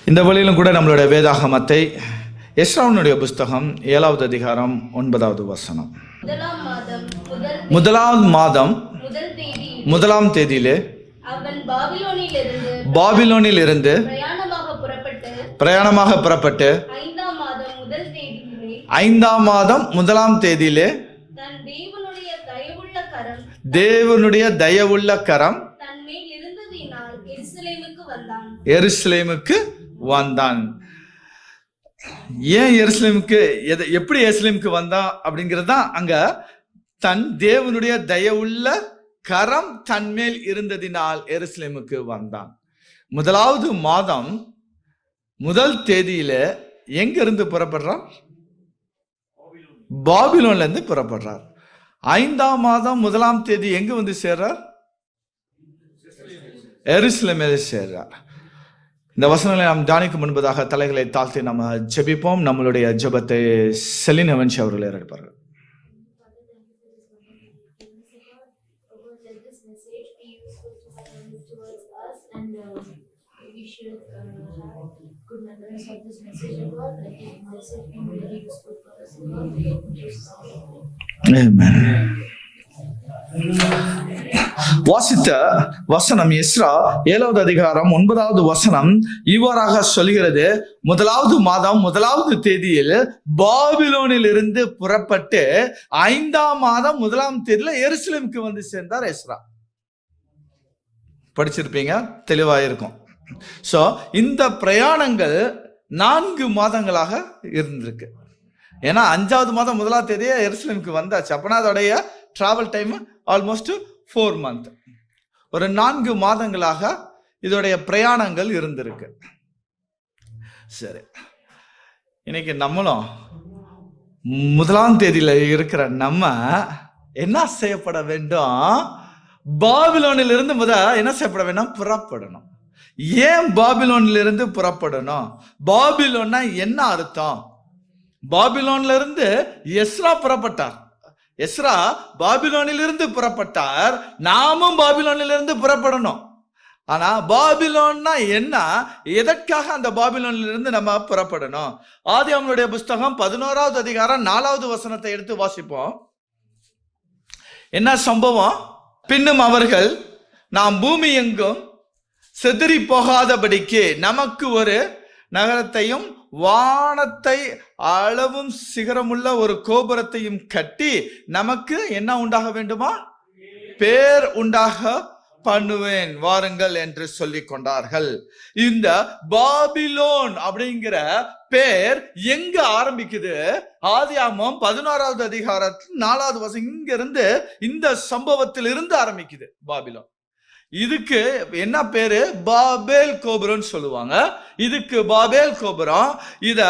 இந்த வழியிலும் கூட நம்மளுடைய வேதாகமத்தை எஸ்ராவுடைய புஸ்தகம் 7வது அதிகாரம் 9வது வசனம். முதலாம் மாதம் முதலாம் தேதியிலே பாபிலோனில் இருந்து பிரயாணமாக புறப்பட்டு 5ஆம் மாதம் முதலாம் தேதியிலே தேவனுடைய தயவுள்ள கரம் எருசலேமுக்கு வந்தான். ஏன் எருசலேமுக்கு எப்படி எருசலேமுக்கு வந்தான் அப்படிங்கிறது தான் அங்க. தன் தேவனுடைய தயவுள்ள கரம் தன்மேல் இருந்ததினால் எருசலேமுக்கு வந்தான். முதலாவது மாதம் முதல் தேதியில எங்க இருந்து புறப்படுறார்? பாபிலோன்ல இருந்து புறப்படுறார். 5ஆம் மாதம் முதலாம் தேதி எங்க வந்து சேர்றார்? எருசலேமில் சேர்றார். இந்த வசனங்களை நாம் தியானிக்கும் முன்பதாக தலைகளை தாழ்த்தி நம்ம ஜெபிப்போம். நம்மளுடைய ஜெபத்தை செலின் அவன்ஷி அவர்கள் ஏற்படுவார்கள். வாசித்த வசனம் எஸ்ரா 7வது அதிகாரம் 9வது வசனம் இவ்வாறாக சொல்கிறது. முதலாவது மாதம் முதலாவது தேதியில் பாபிலோனில் இருந்து புறப்பட்டு 5ஆம் மாதம் முதலாம் தேதியில எருசலேமுக்கு வந்து சேர்ந்தார் எஸ்ரா. படிச்சிருப்பீங்க, தெளிவாயிருக்கும். சோ இந்த பிரயாணங்கள் 4 மாதங்களாக இருந்திருக்கு. ஏன்னா 5வது மாதம் முதலாம் தேதியே எருசலேமுக்கு வந்தாச்சு. அப்பனா அதோடைய டிராவல் டைம் ஆல்மோஸ்ட் 4 months. ஒரு 4 மாதங்களாக இதோடைய பிரயாணங்கள் இருந்திருக்கு. சரி, இன்னைக்கு நம்மளும் முதலாம் தேதியில இருக்கிற நம்ம என்ன செய்யப்பட வேண்டும்? பாபிலோனில் இருந்து என்ன செய்யப்பட வேண்டும்? புறப்படணும். ஏன் பாபிலோனில் இருந்து புறப்படணும்? பாபிலோன்னா என்ன அர்த்தம்? பாபிலோன்ல இருந்து எஸ்ரா புறப்பட்டார். எஸ்ரா பாபிலோனில் இருந்து புறப்பட்டார். நாமும் பாபிலோனில் இருந்து புறப்படணும். ஆனா பாபிலோன்னா என்ன? எதற்காக அந்த பாபிலோனில் இருந்து நம்ம புறப்படணும்? ஆதியாகமனுடைய புஸ்தகம் 11வது அதிகாரம் 4வது வசனத்தை எடுத்து வாசிப்போம். என்ன சம்பவம்? பின்னும் அவர்கள் நாம் பூமி எங்கும் சிதறி போகாதபடிக்கு நமக்கு ஒரு நகரத்தையும் வானத்தை அளவும் சிகரமுள்ள ஒரு கோபுரத்தையும் கட்டி நமக்கு என்ன உண்டாக வேண்டுமா? பேர் உண்டாக பண்ணுவேன் வாருங்கள் என்று சொல்லிக் கொண்டார்கள். இந்த பாபிலோன் அப்படிங்கிற பேர் எங்க ஆரம்பிக்குது? ஆதியாகமம் 11வது அதிகாரத்தில் 4வது வசனம் இங்க இருந்து இந்த சம்பவத்தில் இருந்து ஆரம்பிக்குது பாபிலோன். இதுக்கு என்ன பேரு? பாபேல் கோபுரம் சொல்லுவாங்க. இதுக்கு பாபேல் கோபுரம். இத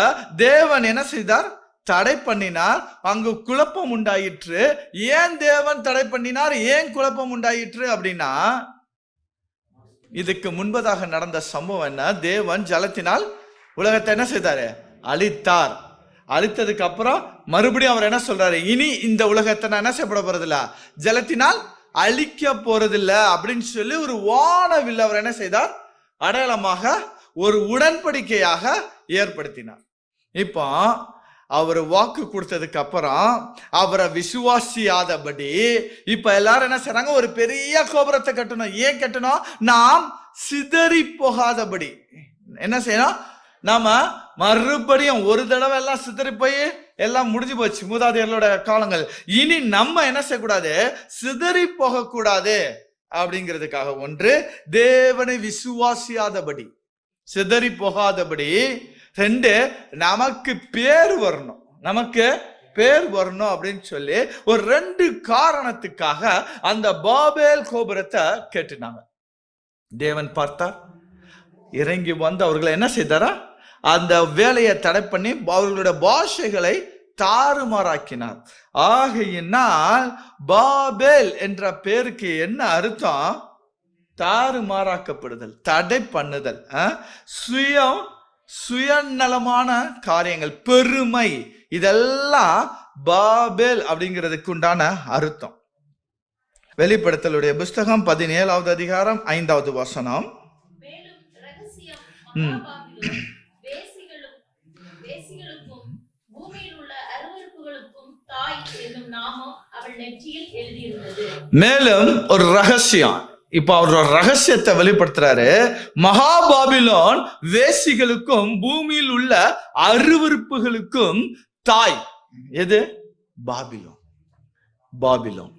தேவன் என்ன செய்தார்? தடை பண்ணினார். அங்கு குழப்பம் உண்டாயிற்று. ஏன் தேவன் தடை பண்ணினார்? ஏன் குழப்பம் உண்டாயிற்று அப்படின்னா, இதுக்கு முன்பதாக நடந்த சம்பவம் என்ன? தேவன் ஜலத்தினால் உலகத்தை என்ன செய்தாரு? அழித்தார். அழித்ததுக்கு அப்புறம் மறுபடியும் அவர் என்ன சொல்றாரு? இனி இந்த உலகத்தை நான் என்ன செய்யப்பட போறதில்ல, ஜலத்தினால் அழிக்க போறதில்ல அப்படின்னு சொல்லி ஒரு வானவில் அவர் என்ன செய்தார்? அடையாளமாக ஒரு உடன்படிக்கையாக ஏற்படுத்தினார். இப்போ அவர் வாக்கு கொடுத்ததுக்கு அப்புறம் அவரை விசுவாசியாதபடி இப்ப எல்லாரும் என்ன செய்றாங்க? ஒரு பெரிய கோபுரத்தை கட்டணும். ஏன் கட்டணும்? நாம் சிதறி போகாதபடி என்ன செய்யணும்? நாம மறுபடியும் ஒரு தடவை எல்லாம் சிதறி போய் எல்லாம் முடிஞ்சு போச்சு மூதாதையர்களோட காலங்கள். இனி நம்ம என்ன செய்யக்கூடாது? சிதறி போகக்கூடாது அப்படிங்கிறதுக்காக ஒன்று, தேவனை விசுவாசியாதபடி சிதறி போகாதபடி. 2, நமக்கு பேர் வரணும். நமக்கு பேர் வரணும் அப்படின்னு சொல்லி ஒரு 2 காரணத்துக்காக அந்த பாபேல் கோபுரத்தை கேட்டுனாங்க. தேவன் பார்த்தார், இறங்கி வந்து அவர்களை என்ன செய்தாரா? அந்த வேலையை தடை பண்ணி அவர்களுடைய பாஷைகளை தாறுமாறாக்கினார். ஆகையினால் பாபேல் என்ற பேருக்கு என்ன அர்த்தம்? தாறுமாறாக்கப்படுதல், தடை பண்ணுதல், சுயநலமான காரியங்கள், பெருமை, இதெல்லாம் பாபேல் அப்படிங்கிறதுக்கு உண்டான அர்த்தம். வெளிப்படுத்தலுடைய புஸ்தகம் 17வது அதிகாரம் 5வது வசனம். வேசிகளுக்கும் பூமியில் உள்ள அருவருப்புகளுக்கும் தாய் என்னும் நாமம் அவள் நெற்றியில் எழுதியிருந்தது. மேலும் ஒரு ரகசியம், இப்ப அவர் ஒரு ரகசியத்தை வெளிப்படுத்துறாரு. மகாபாபிலோன் வேசிகளுக்கும் பூமியில் உள்ள அருவருப்புகளுக்கும் தாய். எது? பாபிலோன். பாபிலோன்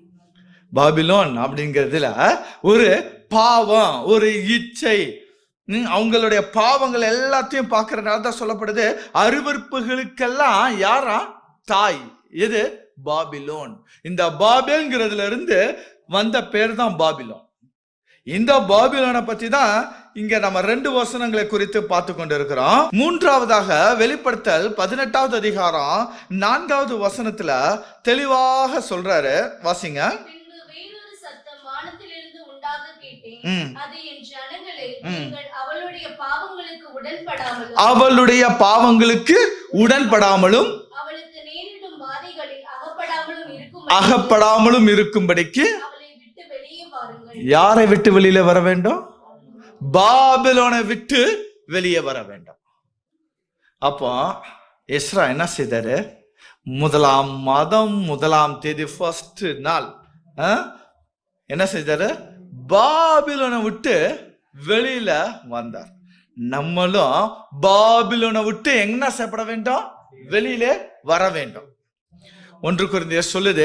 பாபிலோன் அப்படிங்கிறதுல ஒரு பாவம், ஒரு இச்சை, அவங்களுடைய பாவங்கள் எல்லாத்தையும் பார்க்கறதுனால தான் சொல்லப்படுது அருவருப்புகளுக்கெல்லாம் யாரா? தாய். எது? பாபிலோன். இந்த பாபேல்ங்கிறதுல இருந்து வந்த பேர் தான் பாபிலோன். இந்த பாபிலோனை பத்தி தான் இங்க நம்ம 2 வசனங்களை குறித்து பார்த்து கொண்டிருக்கிறோம். மூன்றாவதாக வெளிப்படுத்தல் 18வது அதிகாரம் 4வது வசனத்துல தெளிவாக சொல்றாரு. வாசிங்க. வேறொரு சத்தம் வானத்திலிருந்து உண்டாக கேட்டேன். அது என் ஜனங்களே, நீங்கள் அவளுடைய பாவங்களுக்கு உடன்படாமலும் அவளுக்கு நேரிடும் பாதைகளில் அகப்படாமலும் இருக்கும்படிக்கு யாரை விட்டு வெளியில வர வேண்டும்? பாபிலோனை விட்டு வெளியே வர வேண்டும். அப்போ எஸ்ரா என்ன செய்தாரு? 1ஆம் மாதம் 1ஆம் தேதி ஃபர்ஸ்ட் நாள் என்ன செய்தாரு? பாபிலோனை விட்டு வெளியில வந்தார். நம்மளும் பாபிலோனை விட்டு என்ன செய்யப்பட வேண்டும்? வெளியிலே வர வேண்டும். 1 கொரிந்தியர் சொல்லுது,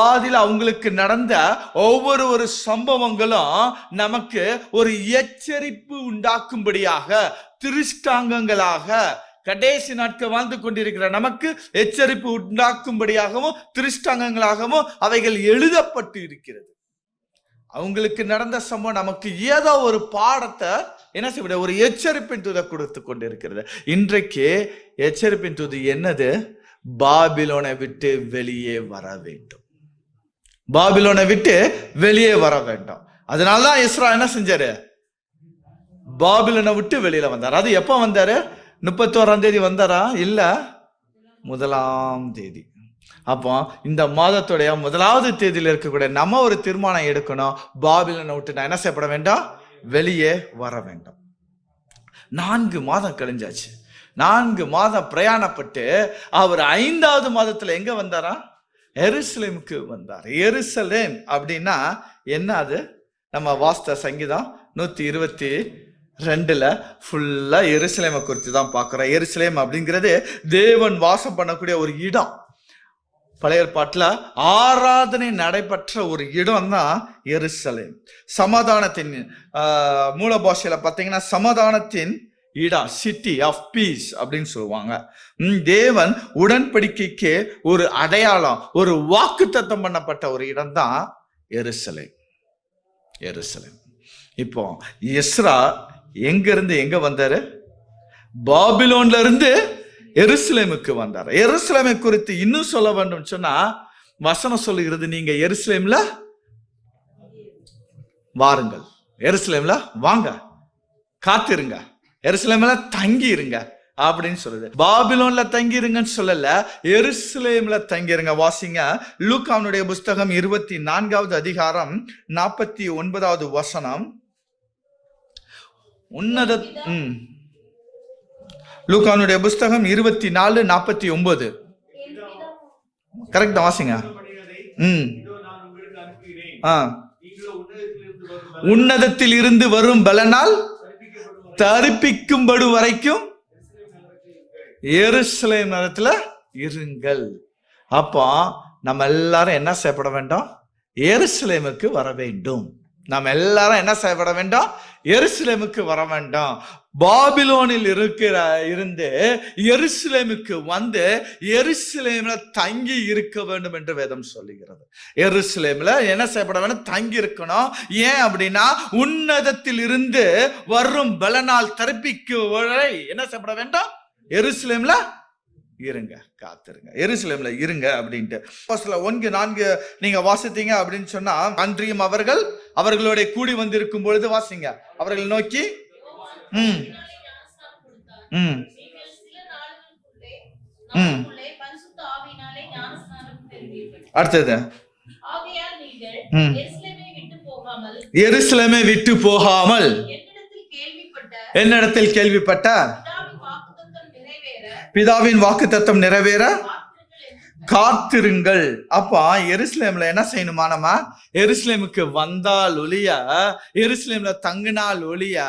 ஆதியில் அவங்களுக்கு நடந்த ஒவ்வொரு சம்பவங்களும் நமக்கு ஒரு எச்சரிப்பு உண்டாக்கும்படியாக, திருஷ்டாங்கங்களாக, கடைசி நாட்கள் வாழ்ந்து கொண்டிருக்கிற நமக்கு எச்சரிப்பு உண்டாக்கும்படியாகவும் திருஷ்டாங்கங்களாகவும் அவைகள் எழுதப்பட்டு இருக்கிறது. அவங்களுக்கு நடந்த சம்பவம் நமக்கு ஏதோ ஒரு பாடத்தை என்ன செய்ய, ஒரு எச்சரிப்பின் தூதை கொடுத்து கொண்டிருக்கிறது. இன்றைக்கு எச்சரிப்பின் தூது என்னது? பாபிலோனை விட்டு வெளியே வர வேண்டும். பாபிலோனை விட்டு வெளியே வர வேண்டும். அதனாலதான் எஸ்ரா என்ன செஞ்சாரு? பாபிலோனை விட்டு வெளியில வந்தார். அது எப்ப வந்தாரு? 31ஆம் தேதி வந்தாரா? இல்ல, 1ஆம் தேதி. அப்போ இந்த மாதத்துடைய 1வது தேதியில இருக்கக்கூடிய நம்ம ஒரு தீர்மானம் எடுக்கணும். பாபிலோனை விட்டு நான் என்ன செய்யப்பட வேண்டாம்? வெளியே வர வேண்டும். 4 மாதம் கழிஞ்சாச்சு. 4 மாதம் பிரயாணப்பட்டு அவர் 5வது மாதத்துல எங்க வந்தாரா? எருசலேமுக்கு வந்தார். எருசலேம் அப்படின்னா என்ன? அது நம்ம வாஸ்த சங்கீதம் 122ல ஃபுல்லா எருசலேமை குறித்து தான் பார்க்கிறோம். எருசலேம் அப்படிங்கிறது தேவன் வாசம் பண்ணக்கூடிய ஒரு இடம். பழைய ஏற்பாட்டுல ஆராதனை நடைபெற்ற ஒரு இடம் தான் எருசலேம். சமாதானத்தின் மூல பாஷையில பார்த்தீங்கன்னா சமாதானத்தின் இடம், சிட்டி ஆஃப் பீஸ் அப்படின்னு சொல்லுவாங்க. தேவன் உடன்படிக்கைக்கு ஒரு அடையாளம், ஒரு வாக்குத்தத்தம் பண்ணப்பட்ட ஒரு இடம் தான் எருசலேம். எருசலேம். இப்போ எஸ்ரா எங்க இருந்து எங்க வந்தாரு? பாபிலோன்ல இருந்து எருசலேமுக்கு வந்தார். எருசலேமை குறித்து இன்னும் சொல்ல வேண்டும் சொன்னா வசனம் சொல்லுகிறது, நீங்க எருசலேம்ல வாருங்கள், எருசலேம்ல வாங்க, காத்திருங்க, எருசலேம்ல தங்கி இருங்க அப்படின்னு சொல்லுது. பாபிலோன்ல தங்கி இருங்கன்னு சொல்லல, எருசலேம்ல தங்கி இருங்க. வாசிங்க லூக்கானுடைய புஸ்தகம் 24வது அதிகாரம் 49வது வசனம். லூக்கானுடைய புஸ்தகம் 24:49 கரெக்டா? வாசிங்க. உன்னதத்தில் இருந்து வரும் பலனால் தரிப்பிக்கும்படு வரைக்கும் எருசலேம் நகரத்துல இருங்கள். அப்போ நம்ம எல்லாரும் என்ன செய்யப்பட வேண்டும்? எருசலேமுக்கு வர வேண்டும். நாம் எல்லாரும் என்ன செய்யப்பட வேண்டும்? எருசலேமுக்கு வர வேண்டும். பாபிலோனில் இருந்து எருசலேமுக்கு வந்து எருசலேம்ல தங்கி இருக்க வேண்டும் என்று வேதம் சொல்லுகிறது. எருசலேம்ல என்ன செய்யப்பட வேண்டும்? தங்கி இருக்கணும். ஏன் அப்படின்னா உன்னதத்தில் இருந்து வரும் பலனால் தரிப்பிக்கும் வரை என்ன செய்யப்பட வேண்டும்? எருசலேம்ல இருங்க, காத்திருங்க, எருசலேம்ல இருங்க அப்படின்ட்டு 1:4 நீங்க வாசித்தீங்க அப்படின்னு சொன்னா, அன்றியும் அவர்களோட கூடி வந்திருக்கும் பொழுது வாசிங்க, அவர்களை நோக்கி அடுத்தது எருசலேமை விட்டு போகாமல் என்னிடத்தில் கேள்விப்பட்ட பிதாவின் வாக்குத்தத்தம் நிறைவேற பிதாவின் வாக்குத்தத்தம் நிறைவேற காத்திருங்கள். அப்போ எருசலேம்ல என்ன செய்யணுமா? நம்ம எருசலேமுக்கு வந்தால் ஒழிய, எருசலேம்ல தங்கினால் ஒழிய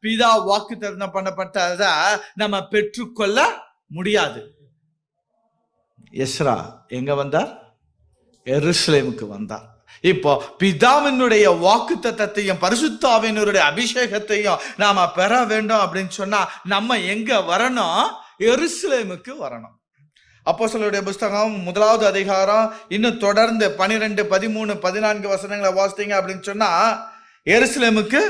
பிதா வாக்குத்தத்தம் பண்ணப்பட்டத நம்ம பெற்றுக்கொள்ள முடியாது. எஸ்ரா எங்க வந்தார்? எருசலேமுக்கு வந்தார். இப்போ பிதாவினுடைய வாக்குத்தத்தத்தையும் பரிசுத்த ஆவியினருடைய அபிஷேகத்தையும் நாம பெற வேண்டும் அப்படின்னு சொன்னா நம்ம எங்க வரணும்? எருசலேமுக்கு வரணும். அப்போஸ்தலருடைய புஸ்தகம் 1வது அதிகாரம் இன்னும் தொடர்ந்து 12, 13, 14 வசனங்களை வாசித்தீங்க அப்படின்னு சொன்னா எருசலேமுக்கு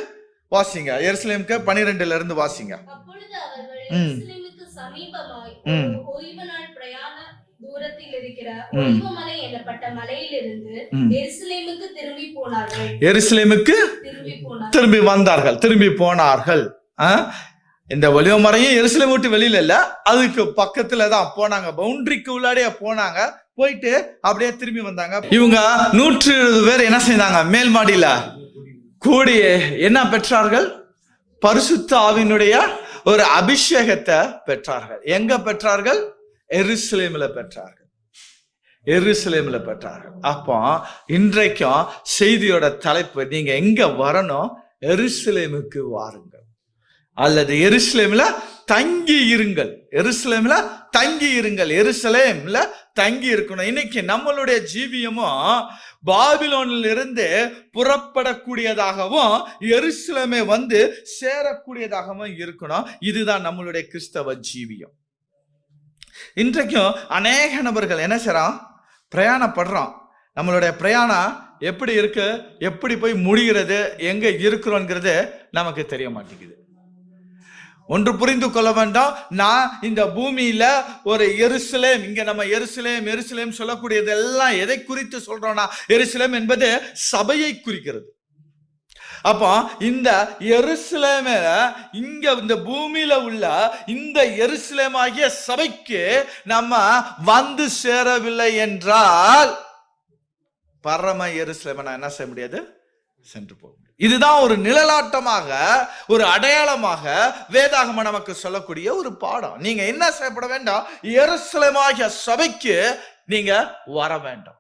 வாசிங்க. எருசலேமுக்கு 12ல இருந்து வாசிங்க. அப்பொழுது அவர்கள் எருசலேமுக்கு சமீபமாய் ஓய்வு நாள் பிரயாண தூரத்தில் இருக்கிற ஒலிவ மலை எனப்பட்ட மலையிலிருந்து எருசலேமுக்கு திரும்பி போனார்கள். எருசலேமுக்கு திரும்பி வந்தார்கள், திரும்பி போனார்கள். இந்த ஒலிவ மலையும் எருசலேம் விட்டு வெளியில இல்ல, அதுக்கு பக்கத்துல தான் போனாங்க, பவுண்டரிக்கு உள்ளாடியே போனாங்க. போயிட்டு அப்படியே திரும்பி வந்தாங்க. இவங்க 120 பேர் என்ன செய்தாங்க? மேல் மாடியில கூடி என்ன பெற்றார்கள்? பரிசுத்த ஆவியினுடைய ஒரு அபிஷேகத்தை பெற்றார்கள். எங்க பெற்றார்கள்? எருசலேம்ல பெற்றார்கள். எருசலேம்ல பெற்றார்கள். அப்போ இன்றைக்கும் செய்தியோட தலைப்பு, நீங்க எங்க வரணும்? எருசலேமுக்கு வாருங்கள், அல்லது எருசலேம்ல தங்கி இருங்கள். எருசலேம்ல தங்கி இருங்கள், எருசலேம்ல தங்கி இருக்கணும். இன்னைக்கு நம்மளுடைய ஜீவியமும் பாபிலோனில் இருந்து புறப்படக்கூடியதாகவும் எருசலேமே வந்து சேரக்கூடியதாகவும் இருக்கணும். இதுதான் நம்மளுடைய கிறிஸ்தவ ஜீவியம். இன்றைக்கும் அநேக நபர்கள் என்ன செய்றோம்? பிரயாணப்படுறோம். நம்மளுடைய பிரயாணம் எப்படி இருக்கு, எப்படி போய் முடிகிறது, எங்க இருக்கிறோங்கிறது நமக்கு தெரிய மாட்டேங்குது. ஒன்று புரிந்து கொள்ள வேண்டாம், நான் இந்த பூமியில ஒரு எருசலேம், இங்க நம்ம எருசலேம் எருசலேம் சொல்லக்கூடியது எல்லாம் எதை குறித்து சொல்றோம்னா, எருசலேம் என்பது சபையை குறிக்கிறது. அப்போ இந்த எருசலேம, இங்க இந்த பூமியில உள்ள இந்த எருசலேம் ஆகிய சபைக்கு நம்ம வந்து சேரவில்லை என்றால் பரம எருசலேம நான் என்ன செய்ய முடியாது? சென்று போக முடியாது. இதுதான் ஒரு நிழலாட்டமாக, ஒரு அடையாளமாக வேதாகமம் நமக்கு சொல்லக்கூடிய ஒரு பாடம். நீங்க என்ன செய்யப்பட வேண்டாம்? எருசலேமாகிய சபைக்கு நீங்க வர வேண்டாம்.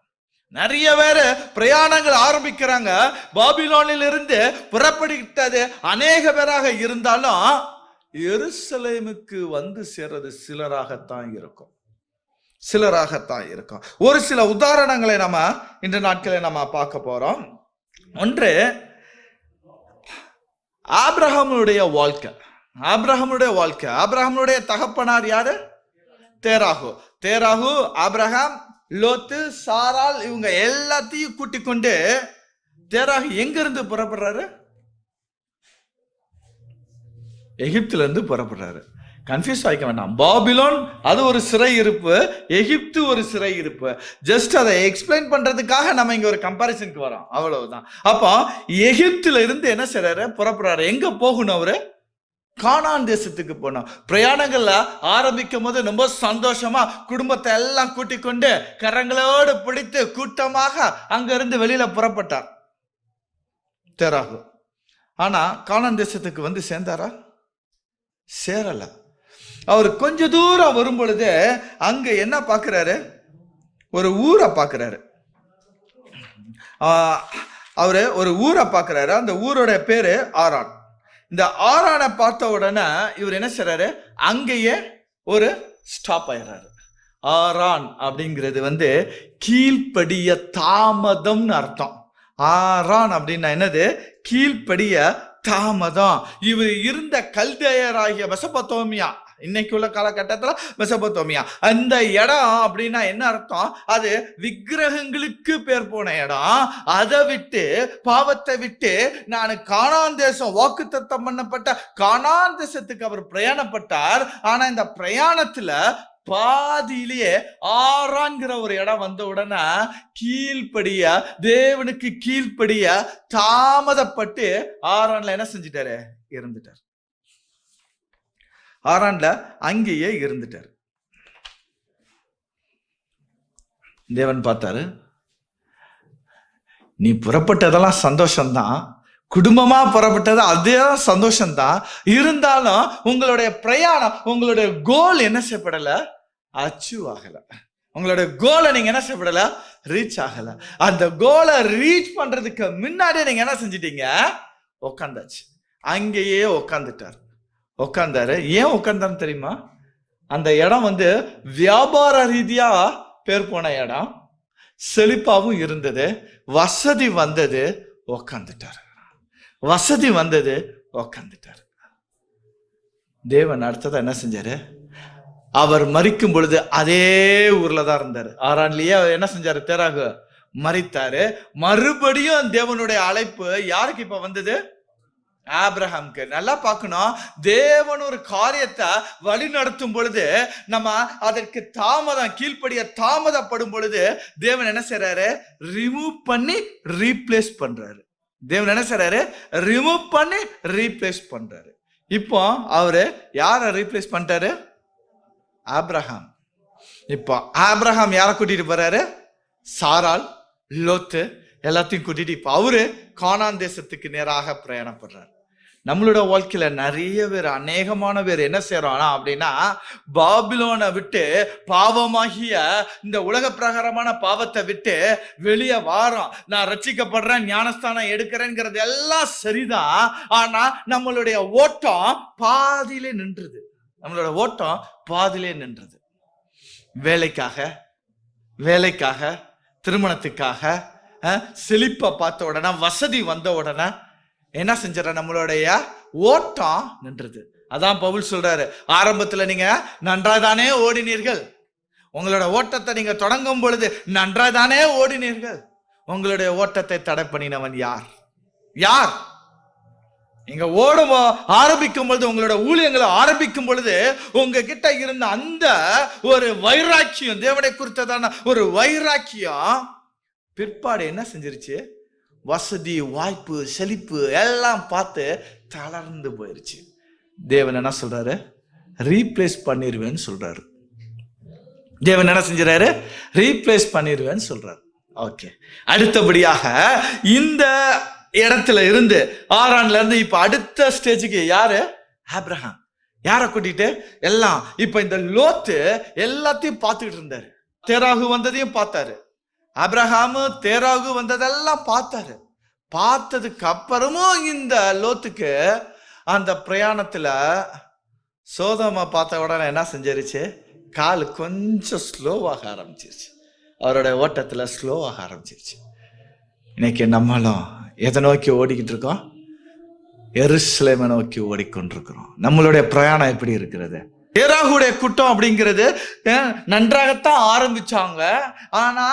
நிறைய பேர் பிரயாணங்கள் ஆரம்பிக்கிறாங்க, பாபிலோனில் இருந்து புறப்பட்டுவிட்டது அநேக பேராக இருந்தாலும் எருசலேமுக்கு வந்து சேர்றது சிலராகத்தான் இருக்கும், சிலராகத்தான் இருக்கும். ஒரு சில உதாரணங்களை நம்ம இந்த நாட்களில் நம்ம பார்க்க போறோம். ஒன்று, ஆபிரகாமுடைய வாழ்க்கை. ஆபிரகாமுடைய வாழ்க்கை, ஆபிரகாமுடைய தகப்பனார் யாரு? தேராகு. தேராகு, ஆபிரகாம், லோத்து, சாரால், இவங்க எல்லாத்தையும் கூட்டிக் கொண்டு தேராகு எங்க இருந்து புறப்படுறாரு? எகிப்துல இருந்து புறப்படுறாரு. கன்ஃபியூஸ் ஆகிக்க வேண்டாம். பாபிலோன் அது ஒரு சிறை இருப்பு, எகிப்து ஒரு சிறை இருப்பு. ஜஸ்ட் அதை எக்ஸ்பிளைன் பண்றதுக்காக நம்ம இங்க ஒரு கம்பாரிசனுக்கு வரோம், அவ்வளவுதான். அப்போ எகிப்துல இருந்து என்ன செய்றாரு? புறப்படுறாரு. எங்க போகணும்? அவரு கானான் தேசத்துக்கு போனோம். பிரயாணங்கள்ல ஆரம்பிக்கும் போது ரொம்ப சந்தோஷமா குடும்பத்தை எல்லாம் கூட்டிக் கொண்டு கரங்களோடு பிடித்து கூட்டமாக அங்க இருந்து வெளியில புறப்பட்டார் தேராகு. ஆனா கானான் தேசத்துக்கு வந்து சேர்ந்தாரா? சேரல. அவர் கொஞ்ச தூரம் வரும் பொழுது அங்க என்ன பார்க்கிறாரு? ஒரு ஊரை பார்க்கிறாரு. அவரு ஒரு ஊரை பார்க்கிறாரு. அந்த ஊரோட பேரு ஆரான். இந்த ஆரானை பார்த்த உடனே இவர் என்ன செய்றாரு? அங்கேயே ஒரு ஸ்டாப் ஆயிடுறாரு. ஆரான் அப்படிங்கிறது வந்து கீழ்ப்படிய தாமதம்னு அர்த்தம். ஆரான் அப்படின்னா என்னது? கீழ்ப்படிய தாமதம். இவர் இருந்த கல்தேயராகிய மெசொப்பொத்தேமியா, இன்னைக்கு உள்ள காலகட்டத்தில் மெசொப்பொத்தேமியா, அந்த இடம் அப்படின்னா என்ன அர்த்தம்? அது விக்கிரகங்களுக்கு பேர் போன இடம். அதை விட்டு, பாவத்தை விட்டு நான் கானான் தேசம், வாக்குத்தத்தம் பண்ணப்பட்ட கானான் தேசத்துக்கு அவர் பிரயாணப்பட்டார். ஆனா இந்த பிரயாணத்துல பாதியிலேயே ஆரான்கிற ஒரு இடம் வந்த உடனே கீழ்ப்படிய, தேவனுக்கு கீழ்ப்படிய தாமதப்பட்டு ஆரான்ல என்ன செஞ்சிட்டாரு? இருந்துட்டார். ஆரான்ல அங்கேயே இருந்துட்டார். தேவன் பார்த்தாரு, நீ புறப்பட்டதெல்லாம் சந்தோஷம்தான், குடும்பமா புறப்பட்டது அதே சந்தோஷம்தான். இருந்தாலும் உங்களுடைய பிரயாணம், உங்களுடைய கோல் என்ன செய்யப்படல, அச்சீவ் ஆகல. உங்களுடைய கோலை நீங்க என்ன செய்யப்படல, ரீச் ஆகல. அந்த கோலை ரீச் பண்றதுக்கு முன்னாடியே நீங்க என்ன செஞ்சிட்டீங்க, உட்காந்தாச்சு. அங்கேயே உட்காந்தாரு. ஏன் உட்காந்தான்னு தெரியுமா? அந்த இடம் வியாபார ரீதியா பேர் போன இடம், செழிப்பாவும் இருந்தது, வசதி வந்தது, உட்காந்துட்டாரு. தேவன் அடுத்ததா என்ன செஞ்சாரு, அவர் மரிக்கும் பொழுது அதே ஊர்ல தான் இருந்தாரு. ஆரான்லயே என்ன செஞ்சாரு, தேராகு மரித்தாரு. மறுபடியும் தேவனுடைய அழைப்பு யாருக்கு இப்ப வந்தது, ஆபிரகாமுக்கு. நல்லா பார்க்கணும், தேவன் ஒரு காரியத்தை வழி நடத்தும் பொழுது நம்ம அதற்கு கீழ்ப்படிய தாமதப்படும் பொழுது தேவன் என்ன செய்யறாரு, ரிமூவ் பண்ணி ரீப்ளேஸ் பண்றாரு. இப்போ அவரு யார ரீப்ளேஸ் பண்ணிட்டாரு, ஆபிரகாம். இப்போ ஆபிரகாம் யாரை கூட்டிட்டு போறாரு, சாராள், லோத்து எல்லாத்தையும் கூட்டிட்டு இப்ப அவரு கானான் தேசத்துக்கு நேராக பிரயாணப்படுறாரு. நம்மளோட வாழ்க்கையில நிறைய பேர், அநேகமான பேர் என்ன செய்யறோம் அப்படின்னா, பாபிலோனை விட்டு, பாவமாகிய இந்த உலக பிரகாரமான பாவத்தை விட்டு வெளியே வாரோம். நான் ரட்சிக்கப்படுறேன், ஞானஸ்தானம் எடுக்கிறேங்கிறது எல்லாம் சரிதான். ஆனா நம்மளுடைய ஓட்டம் பாதியிலே நின்றுது. வேலைக்காக, திருமணத்துக்காக, செழிப்பை பார்த்த உடனே, வசதி வந்த உடனே என்ன செஞ்சிட, நம்மளுடைய ஓட்டம் நின்றுது. அதான் பவுல் சொல்றாரு, ஆரம்பத்துல நீங்க நன்றாதானே ஓடினீர்கள். உங்களோட ஓட்டத்தை நீங்க தொடங்கும் பொழுது நன்றாதானே ஓடினீர்கள். உங்களுடைய ஓட்டத்தை தடை பண்ணினவன் யார்? நீங்க ஆரம்பிக்கும் பொழுது, உங்களோட ஊழியங்களை ஆரம்பிக்கும் பொழுது உங்ககிட்ட இருந்த அந்த ஒரு வைராக்கியம், தேவனை குறித்ததான ஒரு வைராக்கியம் பிற்பாடு என்ன செஞ்சிருச்சு, வசதி, வாய்ப்பு, செழிப்பு எல்லாம் பார்த்து தளர்ந்து போயிருச்சு. தேவன் என்ன சொல்றாரு, ரீப்ளேஸ் பண்ணிடுவேன்னு சொல்றாரு. ஓகே, அடுத்தபடியாக இந்த இடத்துல இருந்து, ஆரான்ல இருந்து இப்ப அடுத்த ஸ்டேஜுக்கு யாரு, ஆபிரகாம். யாரை கூட்டிட்டு எல்லாம் இப்ப இந்த லோத்து எல்லாத்தையும் பார்த்துக்கிட்டு இருந்தாரு. தேராகு வந்ததையும் பார்த்தாரு. ஆபிரகாமு தேராகு வந்ததெல்லாம் பார்த்தாரு. பார்த்ததுக்கு அப்புறமும் இந்த லோத்துக்கு அந்த பிரயாணத்துல சோதோமை பார்த்த உடனே என்ன செஞ்சிருச்சு, கால் கொஞ்சம் ஸ்லோவாக ஆரம்பிச்சிருச்சு. அவரோட ஓட்டத்துல ஸ்லோவாக ஆரம்பிச்சிருச்சு. இன்னைக்கு நம்மளும் எதை நோக்கி ஓடிக்கிட்டு இருக்கோம், எருசலேமை நோக்கி ஓடிக்கொண்டிருக்கிறோம். நம்மளுடைய பிரயாணம் எப்படி இருக்கிறது? தேராகுடைய கூட்டம் அப்படிங்கிறது நன்றாகத்தான் ஆரம்பிச்சாங்க. ஆனா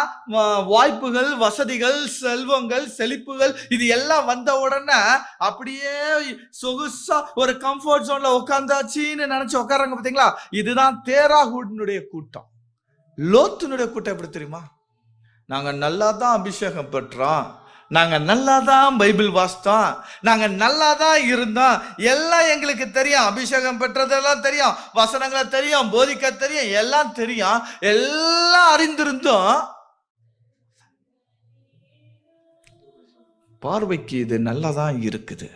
வாய்ப்புகள், வசதிகள், செல்வங்கள், செழிப்புகள் இது எல்லாம் வந்த உடனே அப்படியே சொகுசா ஒரு கம்ஃபர்ட் ஜோன்ல உட்காந்தாச்சின்னு நினைச்சு உட்காராங்க. பாத்தீங்களா, இதுதான் தேராகுடைய கூட்டம். லோத்துனுடைய கூட்டம் எப்படி தெரியுமா, நாங்க நல்லா தான் அபிஷேகம் பெற்றோம், நாங்க நல்லா தான் பைபிள் வாசித்தோம், நாங்க நல்லா தான் இருந்தோம், எல்லாம் எங்களுக்கு தெரியும், அபிஷேகம் பெற்றதெல்லாம் தெரியும், வசனங்களை தெரியும், போதிக்க தெரியும், எல்லாம் தெரியும், எல்லாம் அறிந்திருந்தோம். பார்வைக்கு இது நல்லா தான் இருக்குது,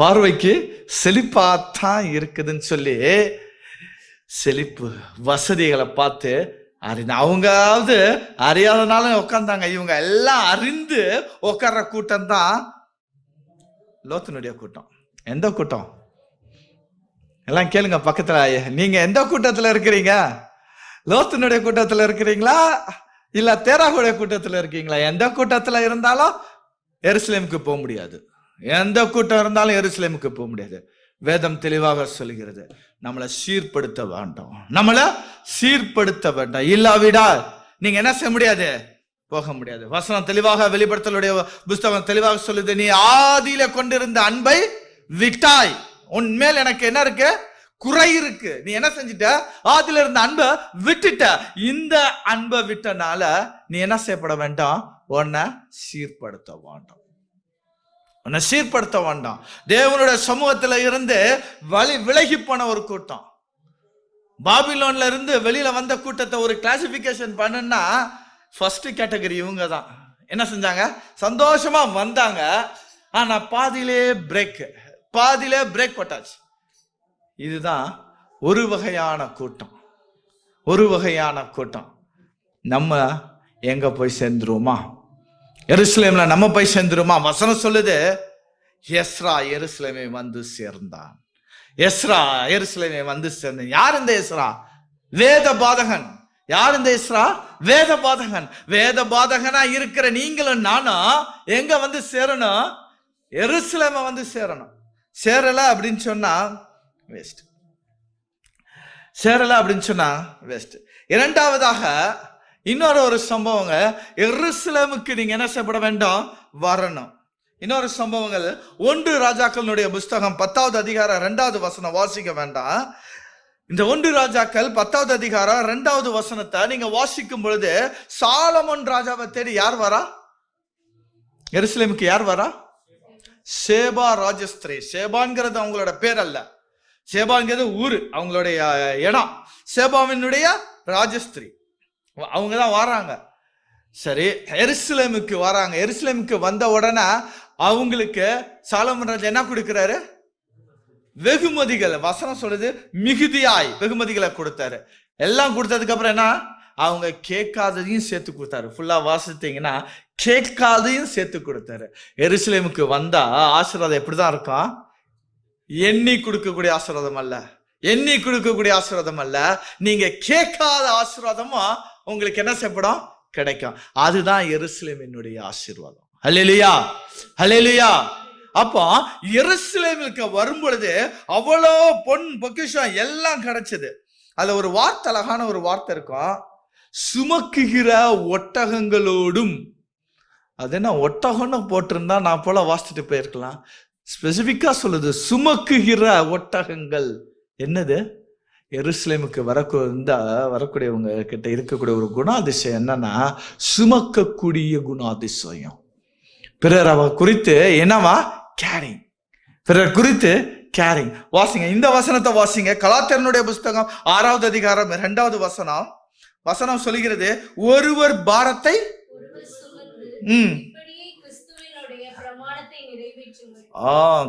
பார்வைக்கு செழிப்பாத்தான் இருக்குதுன்னு சொல்லி செழிப்பு, வசதிகளை பார்த்து அவங்காவது அறியாதனால உட்கார்ந்தாங்க. இவங்க எல்லாம் அறிந்து உட்கார்ற கூட்டம் தான் லோத்துனுடைய கூட்டம். எந்த கூட்டம்? எல்லாம் கேளுங்க பக்கத்துல, நீங்க எந்த கூட்டத்துல இருக்கிறீங்க? லோத்துனுடைய கூட்டத்துல இருக்கிறீங்களா, இல்ல தேராகுடைய கூட்டத்துல இருக்கீங்களா? எந்த கூட்டத்துல இருந்தாலும் எருசலேமுக்கு போக முடியாது. எந்த கூட்டம் இருந்தாலும் எருசலேமுக்கு போக முடியாது. வேதம் தெளிவாக சொல்கிறது, நம்மளை சீர்படுத்த வேண்டாம். இல்லாவிடால் நீங்க என்ன செய்ய முடியாது, போக முடியாது. வசனம் தெளிவாக, வெளிப்படுத்தலுடைய புஸ்தகம் தெளிவாக சொல்லுது, நீ ஆதியில கொண்டிருந்த அன்பை விட்டாய், உன்மேல் எனக்கு என்ன இருக்கு, குறை இருக்கு. நீ என்ன செஞ்சிட்ட, ஆதியில இருந்த அன்பை விட்டுட்ட. இந்த அன்பை விட்டனால நீ என்ன செய்யப்பட வேண்டாம், உன்னை சீர்படுத்த வேண்டாம். தேவனுடைய சமூகத்துல இருந்து விலகி போன ஒரு கூட்டம், பாபிலோன்ல இருந்து வெளியில வந்த கூட்டத்தை ஒரு கிளாசிபிகேஷன் பண்ணுன்னா ஃபர்ஸ்ட் கேட்டகரி இவங்க தான். என்ன செஞ்சாங்க, சந்தோஷமா வந்தாங்க, ஆனா பாதியிலே பிரேக் போட்டாச்சு. இதுதான் ஒரு வகையான கூட்டம். நம்ம எங்க போய் சேர்ந்துருவோமா? எருசலேம்ல நம்ம போய் சேர்ந்துருவோமா? வசனம் சொல்லுது, எஸ்ரா எருசலேமை வந்து சேர்ந்தான். யார் இந்த எஸ்ரா? வேத பாதகன். யார் இந்த எஸ்ரா? வேத பாதகனா இருக்கிற நீங்களும் நானும் எங்க வந்து சேரணும்? எருசலேமை வந்து சேரணும். சேரல அப்படின்னு சொன்னா வேஸ்ட். இரண்டாவதாக இன்னொரு சம்பவங்க, எருசலேமுக்கு நீங்க என்ன செய்யப்பட வேண்டும்? வரணும். இன்னொரு சம்பவங்கள் 1 ராஜாக்களுடைய புஸ்தகம் 10வது அதிகாரம் 2வது வசனம் வாசிக்க வேண்டாம். இந்த 1 ராஜாக்கள் 10வது அதிகாரம் 2வது வசனத்தை நீங்க வாசிக்கும் பொழுது, சாலமோன் ராஜாவை தேடி யார் வரா? எருசலேமுக்கு யார் வரா? சேபா ராஜஸ்திரி. சேபான்கிறது அவங்களோட பேர் அல்ல, சேபான்கிறது ஊரு, அவங்களுடைய இடம். சேபாவினுடைய ராஜஸ்திரி அவங்கதான் வராங்க. சரி, எருசலேமுக்கு வராங்க. எருசலேமுக்கு வந்த உடனே அவங்களுக்கு சாலமோன் ராஜா என்ன கொடுக்கிறாரு? வெகுமதிகள். வசனம் சொல்லுது, மிகுதியாய் வெகுமதிகளை கொடுத்தாரு. எல்லாம் கொடுத்ததுக்கு அப்புறம் என்ன? அவங்க கேட்காததையும் சேர்த்து கொடுத்தாரு. ஃபுல்லா வாசித்தீங்கன்னா கேட்காதையும் சேர்த்து கொடுத்தாரு. எருசலேமுக்கு வந்தா ஆசீர்வாதம் எப்படிதான் இருக்கும்? எண்ணி கொடுக்கக்கூடிய ஆசீர்வாதம் அல்ல, நீங்க கேட்காத ஆசீர்வாதமா உங்களுக்கு என்ன செய்யப்படும்? கிடைக்கும். அதுதான் எருசலேமினுடைய ஆசீர்வாதம். ஹல்லேலூயா. அப்போ எருசலேமுக்கு வரும் பொழுது அவ்வளோ பொன் பொக்கிஷம் எல்லாம் கிடைச்சது. அதுல ஒரு வார்த்தை, அழகான ஒரு வார்த்தை இருக்கும், சுமக்குகிற ஒட்டகங்களோடும். அது என்ன ஒட்டகம்னு போட்டிருந்தா நான் போல வாசிச்சுட்டு போயிருக்கலாம். ஸ்பெசிபிக்கா சொல்லுது, சுமக்குகிற ஒட்டகங்கள். என்னது? எருசலேமுக்கு வரக்கூடியவங்க கிட்ட இருக்கக்கூடிய ஒரு குணாதிசயம் என்னன்னா, சுமக்கக்கூடிய குணாதிசயம். பிறர் குறித்து என்னவா? கேரிங். பிறர் குறித்து கேரிங். வாசிங்க, இந்த வசனத்தை வாசிங்க. கலாத்தியனுடைய புஸ்தகம் 6வது அதிகாரம் 2வது வசனம் சொல்லுகிறது, ஒருவர் பாரத்தை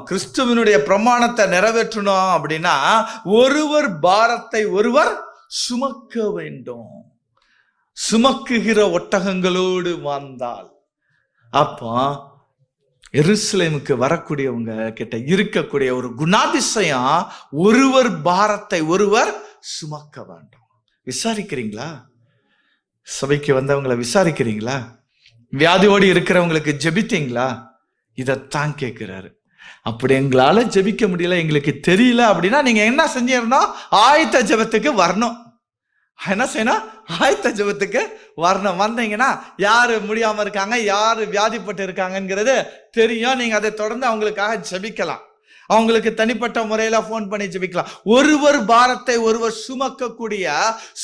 கிறிஸ்துவினுடைய பிரமாணத்தை நிறைவேற்றணும் அப்படின்னா ஒருவர் பாரத்தை ஒருவர் சுமக்க வேண்டும். சுமக்குகிற ஒட்டகங்களோடு வந்தால், அப்போ எருசலேமுக்கு வரக்கூடியவங்க கிட்ட இருக்கக்கூடிய ஒரு குணாதிசயம், ஒருவர் பாரத்தை ஒருவர் சுமக்க வேண்டும். விசாரிக்கிறீங்களா? சபைக்கு வந்தவங்களை விசாரிக்கிறீங்களா? வியாதியோடு இருக்கிறவங்களுக்கு ஜெபித்தீங்களா? இதைத்தான் கேட்கிறாரு. அப்படி எங்களால ஜெபிக்க முடியல, எங்களுக்கு தெரியல அப்படின்னா நீங்க என்ன செஞ்சிடணும்? ஆயத்த ஜெபத்துக்கு வரணும். என்ன செய்யணும்? ஆயத்த ஜெபத்துக்கு வரணும். வந்தீங்கன்னா யாரு முடியாம இருக்காங்க, யாரு வியாதிப்பட்டு இருக்காங்கிறது தெரியும். நீங்க அதை தொடர்ந்து அவங்களுக்காக ஜெபிக்கலாம். அவங்களுக்கு தனிப்பட்ட முறையில போன் பண்ணி ஜெபிக்கலாம். ஒருவர் பாரத்தை ஒருவர்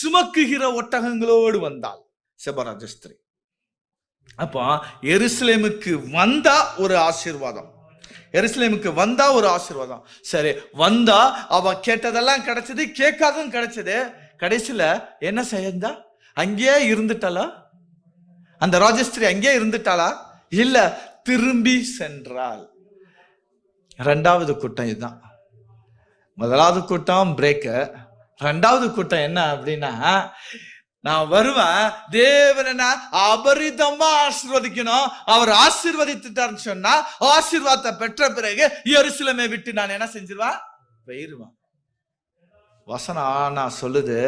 சுமக்குகிற ஒட்டகங்களோடு வந்தால் செபராஜஸ்திரி. அப்போ எருசலேமுக்கு வந்தா ஒரு ஆசீர்வாதம். சரி, வந்தா அவ கேட்டதெல்லாம் கிடைச்சது, கேட்காதும் கிடைச்சது. கடைசியில என்ன செய்யந்தா? அங்கேயே இருந்துட்டாளா? அந்த ராஜஸ்திரி அங்கேயே இருந்துட்டாளா? இல்ல, திரும்பி சென்றாள். 2வது கூட்டம் இதுதான். முதலாவது கூட்டம் பிரேக். 2வது கூட்டம் என்ன அப்படின்னா, நான் வருவேன், தேவன் அபரிதமா ஆசீர்வதிக்கணும். அவர் ஆசீர்வதித்துட்டாருன்னு சொன்னா ஆசீர்வாதத்தை பெற்ற பிறகு எருசலேமை விட்டு நான் என்ன செஞ்சிருவேன்? போயிருவேன். வசனம் நான் சொல்லுது,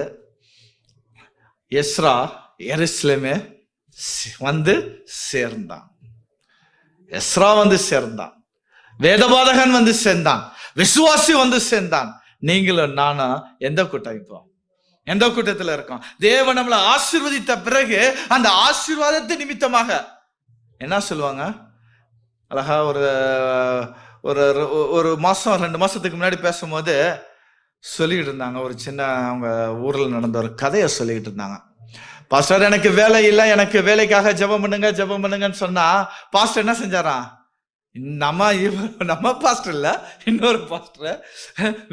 எஸ்ரா எருசலேமே வந்து சேர்ந்தான். வேதபாதகன் வந்து சேர்ந்தான், விசுவாசி வந்து சேர்ந்தான். நீங்களும் நானும் எந்த கூட்டம்? இப்போ எந்த கூட்டத்தில் இருக்கோம்? தேவன் நம்மளை ஆசீர்வதித்த பிறகு அந்த ஆசீர்வாதத்தை நிமித்தமாக என்ன சொல்லுவாங்க? அழகா ஒரு மாசம் 2 மாசத்துக்கு முன்னாடி பேசும்போது சொல்லிக்கிட்டு இருந்தாங்க. ஒரு சின்ன அவங்க ஊர்ல நடந்த ஒரு கதையை சொல்லிக்கிட்டு இருந்தாங்க. பாஸ்டர், எனக்கு வேலை இல்லை, எனக்கு வேலைக்காக ஜெபம் பண்ணுங்கன்னு சொன்னா பாஸ்டர் என்ன செஞ்சாராம்? நம்ம பாஸ்டர் இல்ல, இன்னொரு பாஸ்டர்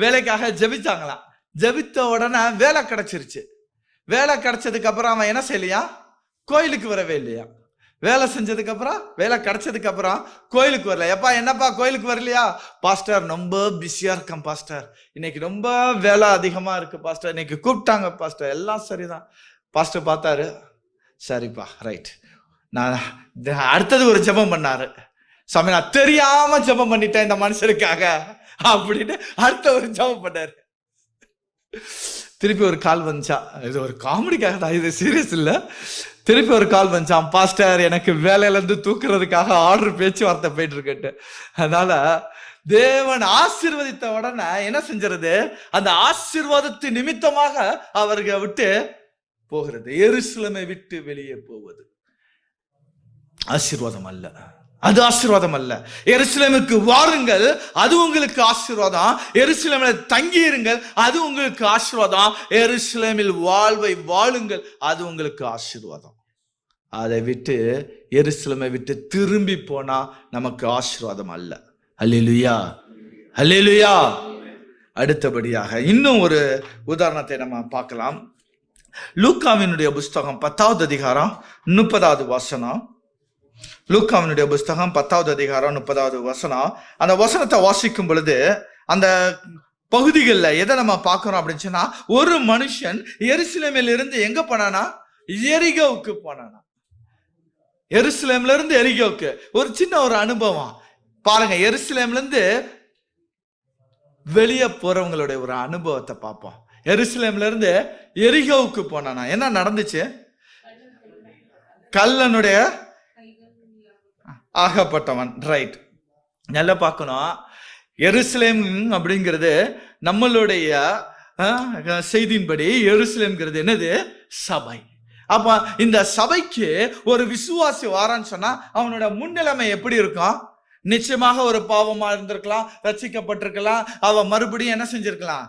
வேலைக்காக ஜெபிச்சாங்களாம். ஜெபித்த உடனே வேலை கிடைச்சிருச்சு. வேலை கிடைச்சதுக்கு அப்புறம் அவன் என்ன செய்யலையா? கோயிலுக்கு வரவே இல்லையா? வேலை செஞ்சதுக்கு அப்புறம், வேலை கிடைச்சதுக்கு அப்புறம் கோயிலுக்கு வரல. எப்பா என்னப்பா கோயிலுக்கு வரலையா? பாஸ்டர் ரொம்ப பிஸியா இருக்கேன் பாஸ்டர், இன்னைக்கு ரொம்ப வேலை அதிகமா இருக்கு பாஸ்டர், இன்னைக்கு கூப்பிட்டாங்க பாஸ்டர். எல்லாம் சரிதான். பாஸ்டர் பார்த்தாரு, சரிப்பா ரைட். நான் அடுத்தது ஒரு ஜெபம் பண்ணாரு. சாமி நான் தெரியாம ஜெபம் பண்ணிட்டேன் இந்த மனுஷனுக்காக அப்படின்னு அடுத்த ஒரு ஜெபம் பண்ணாரு. திருப்பி ஒரு கால் வந்துச்சா, இது ஒரு காமெடிக்காக தான், இது சீரியஸ் இல்ல. திருப்பி ஒரு கால் வந்துச்சான், பாஸ்டர் எனக்கு வேலையில இருந்து தூக்குறதுக்காக ஆர்டர் பேச்சுவார்த்தை போயிட்டு இருக்கட்டு. அதனால தேவன் ஆசீர்வதித்த உடனே என்ன செஞ்சிருது, அந்த ஆசீர்வாதத்தின் நிமித்தமாக அவர்களை விட்டு போகிறது. எருசலேமை விட்டு வெளியே போவது ஆசீர்வாதம் அல்ல, அது ஆசீர்வாதம் அல்ல. எருசலேமுக்கு வாருங்கள், அது உங்களுக்கு ஆசீர்வாதம். எருசலேமில் தங்கி இருங்கள், அது உங்களுக்கு ஆசீர்வாதம். எருசலேமில் வாழ்வை வாழுங்கள், அது உங்களுக்கு ஆசீர்வாதம். அதை விட்டு எருசலேமை விட்டு திரும்பி போனா நமக்கு ஆசீர்வாதம் அல்ல. அல்லேலூயா, அல்லேலூயா. அடுத்தபடியாக இன்னும் ஒரு உதாரணத்தை நம்ம பார்க்கலாம். லூக்காவினுடைய புஸ்தகம் 10வது அதிகாரம் 30வது வசனம். லூக்காவினுடைய புஸ்தகம் 10வது அதிகாரம் 30வது வசனம். அந்த வசனத்தை வாசிக்கும் பொழுது அந்த பகுதிகளில் எதை நம்ம பார்க்கிறோம் அப்படின்னு சொன்னா, ஒரு மனுஷன் எருசலேமில் இருந்து எங்க போனானா, எரிகோவுக்கு போனானா. எருசலேம்ல இருந்து எரிகோவுக்கு ஒரு சின்ன ஒரு அனுபவம் பாருங்க. எருசலேம்ல இருந்து வெளியே போறவங்களுடைய ஒரு அனுபவத்தை பார்ப்போம். எருசலேம்ல இருந்து எரிகோவுக்கு போனானா, என்ன நடந்துச்சு? கல்லனுடைய ஆகப்பட்டவன். ரைட், நல்லா பார்க்கணும். எருசலேம் அப்படிங்கிறது நம்மளுடைய செய்தியின்படி எருசலேம்ங்கிறது என்னது? சபை. அப்ப இந்த சபைக்கு ஒரு விசுவாசி வாரான்னு சொன்னா அவனோட முன்னிலைமை எப்படி இருக்கும்? நிச்சயமாக ஒரு பாவமா இருந்திருக்கலாம், ரட்சிக்கப்பட்டிருக்கலாம், அவ மறுபடியும் என்ன செஞ்சிருக்கலாம்?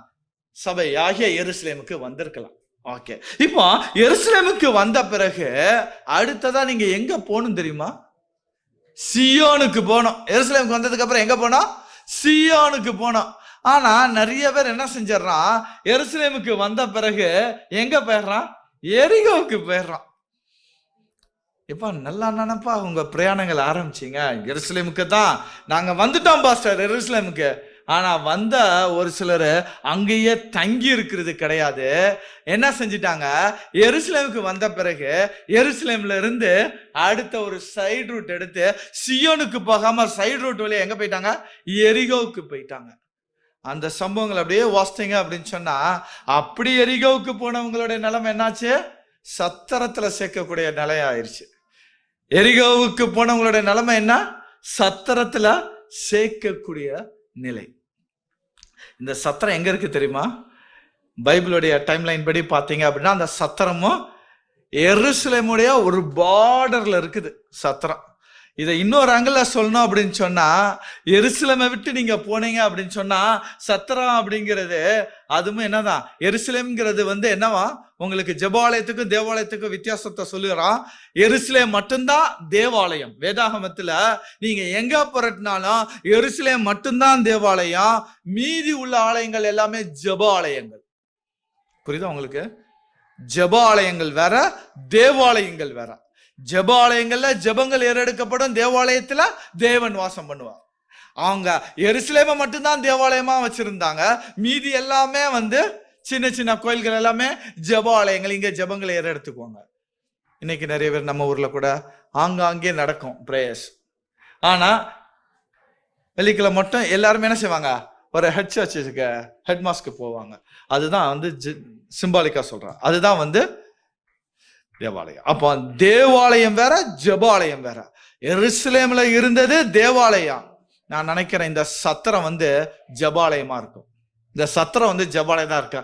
சபை ஆகிய எருசலேமுக்கு வந்திருக்கலாம். ஓகே, இப்போ எருசலேமுக்கு வந்த பிறகு அடுத்ததா நீங்க எங்க போகணும் தெரியுமா? சியோனுக்கு போனோம். எருசலேமுக்கு வந்ததுக்கு அப்புறம் எங்க போனோம்? சியோனுக்கு போனோம். ஆனா நிறைய பேர் என்ன செஞ்சிடறான், எருசலேமுக்கு வந்த பிறகு எங்க போயிடுறான்? எரிகோவுக்கு போயிடுறான். இப்ப நல்லா நினைப்பா உங்க பிரயாணங்கள் ஆரம்பிச்சீங்க, எருசலேமுக்கு தான் நாங்க வந்துட்டோம் பாஸ்டர் எருசலேமுக்கு. ஆனா வந்த ஒரு சிலர் அங்கேயே தங்கி இருக்கிறது கிடையாது. என்ன செஞ்சிட்டாங்க, எருசலேமுக்கு வந்த பிறகு எருசலேம்ல இருந்து அடுத்த ஒரு சைடு ரூட் எடுத்து சியோனுக்கு போகாம சைடு ரூட் வழியா எங்க போயிட்டாங்க? எரிகோவுக்கு போயிட்டாங்க. அந்த சம்பவங்கள் அப்படியே வாசித்தீங்க அப்படின்னு சொன்னா, அப்படி எரிகோவுக்கு போனவங்களுடைய நிலைமை என்னாச்சு? சத்திரத்துல சேர்க்கக்கூடிய நிலை ஆயிடுச்சு. எரிகோவுக்கு போனவங்களுடைய நிலைமை என்ன? சத்திரத்துல சேர்க்கக்கூடிய நிலை. இந்த சத்திரம் எங்க இருக்கு தெரியுமா? பைபிளுடைய டைம்லைன் படி பார்த்தீங்க அப்படின்னா அந்த சத்திரமும் எருசலேமுடைய ஒரு பார்டர்ல இருக்குது சத்திரம். இதை இன்னொரு ஆங்கிள் சொல்லணும் அப்படின்னு சொன்னா, எருசலேமை விட்டு நீங்க போனீங்க அப்படின்னு சொன்னா சத்திரம் அப்படிங்கிறது அதுவும் என்னதான், எருசலேம்ங்கிறது என்னவா, உங்களுக்கு ஜெபாலயத்துக்கும் தேவாலயத்துக்கும் வித்தியாசத்தை சொல்லுறான். எருசலேம் மட்டும்தான் தேவாலயம். வேதாகமத்துல நீங்க எங்க புரட்டினாலும் எருசலேம் மட்டும்தான் தேவாலயம், மீதி உள்ள ஆலயங்கள் எல்லாமே ஜெபாலயங்கள். புரியுதா உங்களுக்கு? ஜெபாலயங்கள் வேற, தேவாலயங்கள் வேற. ஜெபாலயங்கள்ல ஜெபங்கள் ஏறெடுக்கப்படும், தேவாலயத்துல தேவன் வாசம் பண்ணுவார். அவங்க எருசலேமை மட்டும்தான் தேவாலயமா வச்சிருந்தாங்க, மீதி எல்லாமே சின்ன சின்ன கோயில்கள் எல்லாமே ஜெபாலயங்கள். இங்க ஜெபங்களை ஏறெடுத்துக்குவாங்க. இன்னைக்கு நிறைய பேர் நம்ம ஊர்ல கூட ஆங்காங்கே நடக்கும் பிரேயர்ஸ். ஆனா வெள்ளிக்கிழமை மட்டும் எல்லாருமே என்ன செய்வாங்க, ஒரு ஹெட் சர்ச்சுக்கு ஹெட் மாஸ்க்கு போவாங்க. அதுதான் சிம்பாலிக்கா சொல்றேன், அதுதான் தேவாலயம். அப்போ தேவாலயம் வேற, ஜெபாலயம் வேற. எருசலேம்ல இருந்தது தேவாலயம். நான் நினைக்கிறேன் இந்த சத்திரம் ஜெபாலயமா இருக்கும். இந்த சத்திரம் ஜெபாலயம் தான் இருக்கு.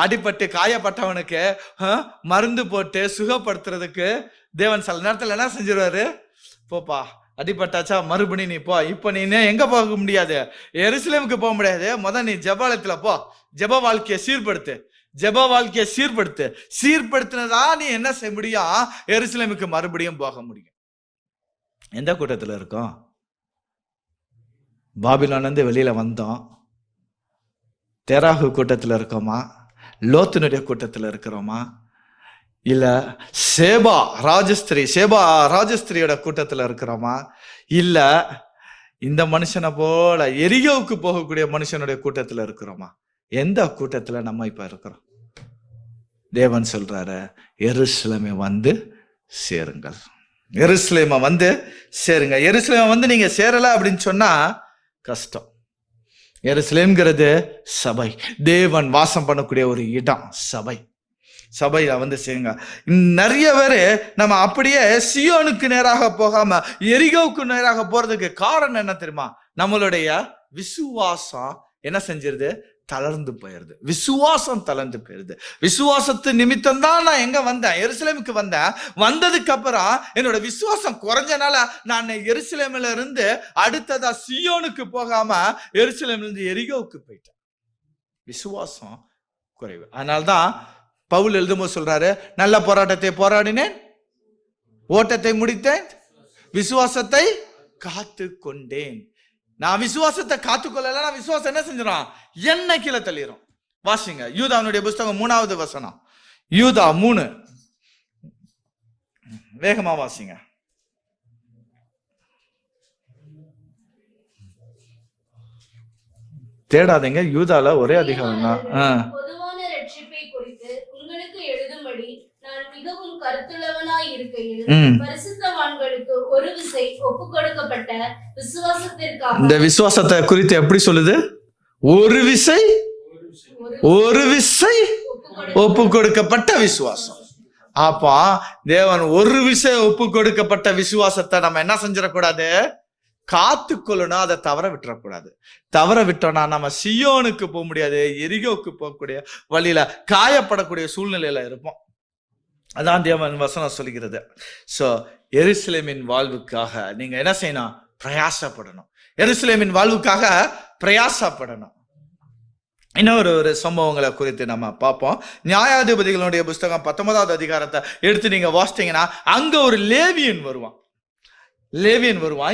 அடிபட்டு காயப்பட்டவனுக்கு மருந்து போட்டு சுகப்படுத்துறதுக்கு தேவன் சில நேரத்தில் என்ன செஞ்சிருவாரு, போப்பா அடிபட்டாச்சா மறுபடியும் நீ போ. இப்ப நீ எங்க போக முடியாது, எருசலேமுக்கு போக முடியாது, முதல் நீ ஜெபாலயத்துல போ, ஜெப வாழ்க்கையை சீர்படுத்து, ஜெப வாழ்க்கையை சீர்படுத்தினதா நீ என்ன செய்ய முடியும், எருசலேமுக்கு மறுபடியும் போக முடியும். எந்த கூட்டத்துல இருக்கோம்? பாபிலோன்ல வெளியில வந்தோம், தெராகு கூட்டத்துல இருக்கோமா, லோத்தினுடைய கூட்டத்துல இருக்கிறோமா, இல்ல சேபா ராஜஸ்திரியோட கூட்டத்துல இருக்கிறோமா, இல்ல இந்த மனுஷனை போல எரிகோவுக்கு போகக்கூடிய மனுஷனுடைய கூட்டத்துல இருக்கிறோமா? எந்த கூட்டத்துல நம்ம இப்ப இருக்கிறோம்? தேவன் சொல்றாரு, எருசலேமை வந்து சேருங்கள். எருசலேமை வந்து சேருங்க. எருசலேமை வந்து நீங்க சேரல அப்படின்னு சொன்னா கஷ்டம். எருசலேம்ங்கிறது சபை, தேவன் வாசம் பண்ணக்கூடிய ஒரு இடம். சபையில வந்து சேருங்க. நிறைய பேரு நம்ம அப்படியே சியோனுக்கு நேராக போகாம எரிகோவுக்கு நேராக போறதுக்கு காரணம் என்ன தெரியுமா? நம்மளுடைய விசுவாசம் என்ன செஞ்சிருது? தளர்ந்து போயிருது. விசுவாசம் தளர்ந்து போயிருது. விசுவாசத்து நிமித்தம் தான் நான் எங்க வந்தேன்? எருசலேமுக்கு வந்தேன். வந்ததுக்கு அப்புறம் என்னோட விசுவாசம் குறைஞ்சனால நான் எருசலேம்ல இருந்து அடுத்ததா சியோனுக்கு போகாம எருசலேம்ல இருந்து எரிகோவுக்கு போயிட்டேன். விசுவாசம் குறைவு. அதனால்தான் பவுல் எழுதும்போது சொல்றாரு, நல்ல போராட்டத்தை போராடினேன், ஓட்டத்தை முடித்தேன், விசுவாசத்தை காத்து கொண்டேன். நான் விசுவாசத்தை காத்துக்கொள்ளல, நான் விசுவாசம் என்ன செஞ்சிடும்? என்ன கீழே தள்ளிடும். வாசிங்க யூதாவுடைய புஸ்தகம் 3வது வசனம். யூதா 3, வேகமா வாசிங்க. தேடாதீங்க, யூதால ஒரே அதிகாரம் தான். பொதுவான ரட்சிப்பை குறித்து உங்களுக்கு எழுதும்படி நான் மிகவும் கருத்துள்ளவனாய் இருக்கையில் பரிசுத்தவான்களுக்கு ஒரு விசை ஒப்பு கொடுக்கப்பட்ட விசுவாசத்திற்காக. இந்த விசுவாசத்தை குறித்து எப்படி சொல்லுது? ஒரு விசை ஒப்பு கொடுக்கப்பட்ட விசுவாசம். அப்ப தேவன் ஒரு விசை ஒப்பு கொடுக்கப்பட்ட விசுவாசத்தை நம்ம என்ன செஞ்சிடக்கூடாது? காத்துக்கொள்ளணும். அதை தவற விட்டுறக்கூடாது. தவற விட்டோம்னா நம்ம சியோனுக்கு போக முடியாது, எரிகோவுக்கு போகக்கூடிய வழியில காயப்படக்கூடிய சூழ்நிலையில இருப்போம். அதான் தேவன் வசனம் சொல்கிறது. சோ எருசலேமின் வாழ்வுக்காக நீங்க என்ன செய்யணும்? பிரயாசப்படணும். எருசலேமின் வாழ்வுக்காக பிரயாசப்படணும். இன்னொரு சம்பவங்களை குறித்து நம்ம பார்ப்போம். நியாயாதிபதிகளுடைய புஸ்தகம் 19வது அதிகாரத்தை எடுத்து நீங்க வாசித்தீங்கன்னா அங்க ஒரு லேவியன் வருவான்.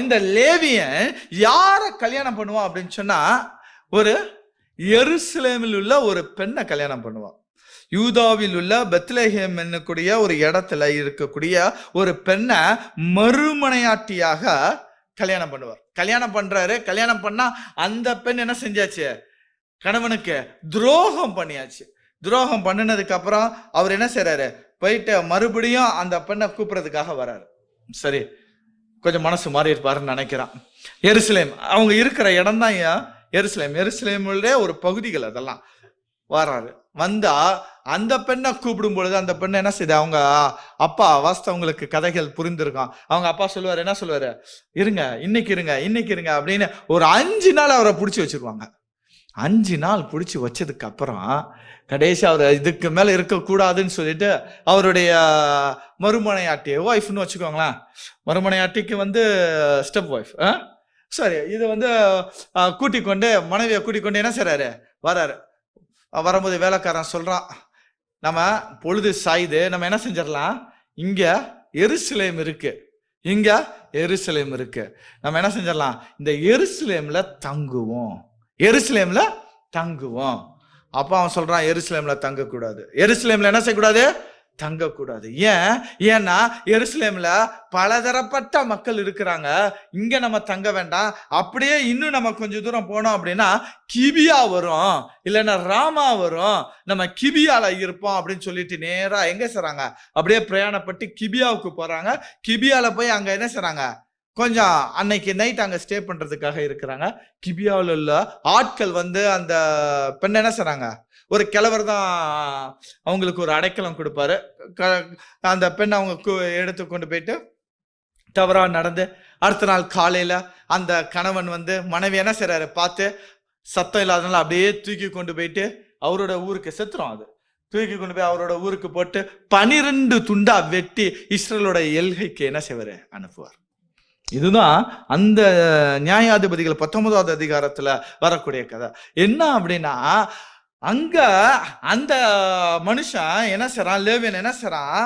இந்த லேவியன் யார கல்யாணம் பண்ணுவான் அப்படின்னு சொன்னா, ஒரு எருசலேமில் உள்ள ஒரு பெண்ணை கல்யாணம் பண்ணுவான். யூதாவில் உள்ள பெத்லெஹேம் என்னக்கூடிய ஒரு இடத்துல இருக்கக்கூடிய ஒரு பெண்ணை மறுமனையாட்டியாக கல்யாணம் பண்ணுவார். கல்யாணம் பண்றாரு. கல்யாணம் பண்ணா அந்த பெண் என்ன செஞ்சாச்சு? கணவனுக்கு துரோகம் பண்ணியாச்சு. துரோகம் பண்ணினதுக்கு அப்புறம் அவர் என்ன செய்யறாரு? போயிட்டு மறுபடியும் அந்த பெண்ணை கூப்பிடுறதுக்காக வர்றாரு. சரி, கொஞ்சம் மனசு மாறி இருப்பாருன்னு நினைக்கிறான். எருசலேம் அவங்க இருக்கிற இடம் தான் எருசலேமுடைய ஒரு பகுதிகள் அதெல்லாம். வர்றாரு. வந்தா அந்த பெண்ணை கூப்பிடும் பொழுது அந்த பெண்ணை என்ன செய்யுது? அவங்க அப்பா வாஸ்தவங்களுக்கு கதைகள் புரிந்திருக்கான். அவங்க அப்பா சொல்லுவாரு, என்ன சொல்லுவாரு? இருங்க, இன்னைக்கு இருங்க அப்படின்னு ஒரு 5 நாள் அவரை பிடிச்சி வச்சிருவாங்க. 5 நாள் பிடிச்சி வச்சதுக்கு அப்புறம் கடைசி அவர் இதுக்கு மேல இருக்கக்கூடாதுன்னு சொல்லிட்டு அவருடைய மறுமனையாட்டி, ஒய்ஃப்னு வச்சுக்கோங்களேன், மறுமனையாட்டிக்கு வந்து ஸ்டெப் ஒய்ஃப், சரி, இது வந்து மனைவியை கூட்டிக் கொண்டு என்ன செய்யறாரு? வராரு. வரும்போது வேலைக்காரன் சொல்றான், நம்ம பொழுது சாயுது, நம்ம என்ன செஞ்சிடலாம், இங்க எருசலேம் இருக்கு, நம்ம என்ன செஞ்சிடலாம், இந்த எருசலேம்ல தங்குவோம். அப்ப அவன் சொல்றான், எருசலேம்ல தங்கக்கூடாது. எருசலேம்ல என்ன செய்யக்கூடாது? தங்கக்கூடாது. ஏன்னா எருசலேம்ல பலதரப்பட்ட மக்கள் இருக்கிறாங்க, இங்க நம்ம தங்க வேண்டாம். அப்படியே இன்னும் நம்ம கொஞ்சம் தூரம் போனோம் அப்படின்னா கிபியா வரும், இல்லைன்னா ராமா வரும், நம்ம கிபியால இருப்போம் அப்படின்னு சொல்லிட்டு நேரா எங்க செய்றாங்க? அப்படியே பிரயாணப்பட்டு கிபியாவுக்கு போறாங்க. கிபியால போய் அங்க என்ன செய்றாங்க? கொஞ்சம் அன்னைக்கு நைட் அங்க ஸ்டே பண்றதுக்காக இருக்கிறாங்க. கிபியாவில் உள்ள ஆட்கள் வந்து அந்த பெண் என்ன செய்றாங்க? ஒரு கிழவர் தான் அவங்களுக்கு ஒரு அடைக்கலம் கொடுப்பாரு. அந்த பெண் அவங்க எடுத்து கொண்டு போயிட்டு தவறா நடந்து அடுத்த நாள் காலையில அந்த கணவன் வந்து மனைவி என்ன செய்றாரு? பார்த்து சத்தம் இல்லாதனால அப்படியே தூக்கி கொண்டு போயிட்டு அவரோட ஊருக்கு செத்துரும். அது தூக்கி கொண்டு போய் அவரோட ஊருக்கு போட்டு 12 துண்டா வெட்டி இஸ்ரேலோட எல்கைக்கு என்ன செய்வாரு? அனுப்புவார். இதுதான் அந்த நியாயாதிபதிகள் 19வது அதிகாரத்துல வரக்கூடிய கதை. என்ன அப்படின்னா, அங்க அந்த மனுஷன் என்ன செய்றான்? லேவியன் என்ன செய்றான்?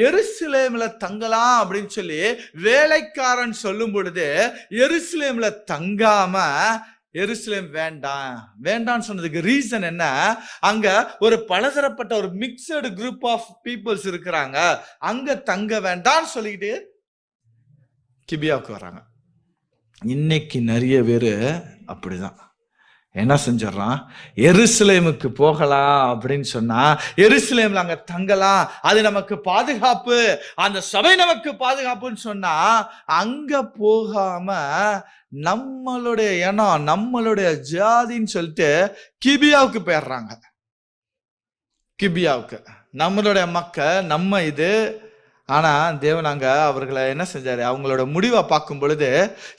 எருசலேம்ல தங்கலாம் அப்படின்னு சொல்லி வேலைக்காரன் சொல்லும் பொழுது எருசலேம்ல தங்காம எருசலேம் வேண்டாம். வேண்டாம்னு சொன்னதுக்கு ரீசன் என்ன? அங்க ஒரு பலதரப்பட்ட ஒரு மிக்சடு குரூப் ஆஃப் பீப்புள்ஸ் இருக்கிறாங்க, அங்க தங்க வேண்டாம்னு சொல்லிட்டு கிபியாவுக்கு வராங்க. இன்னைக்கு நிறைய பேரு அப்படிதான் என்ன செஞ்சிடறான், எருசலேமுக்கு போகலாம் அப்படின்னு சொன்னா, எருசலேம்ல அங்க தங்கலாம், அது நமக்கு பாதுகாப்பு, அந்த சபை நமக்கு பாதுகாப்புன்னு சொன்னா, அங்க போகாம நம்மளுடைய இனம், நம்மளுடைய ஜாதின்னு சொல்லிட்டு கிபியாவுக்கு போயிடுறாங்க. கிபியாவுக்கு நம்மளுடைய மக்கள், நம்ம இது. ஆனா தேவன் அங்க அவர்களை என்ன செஞ்சாரு, அவங்களோட முடிவை பார்க்கும் பொழுது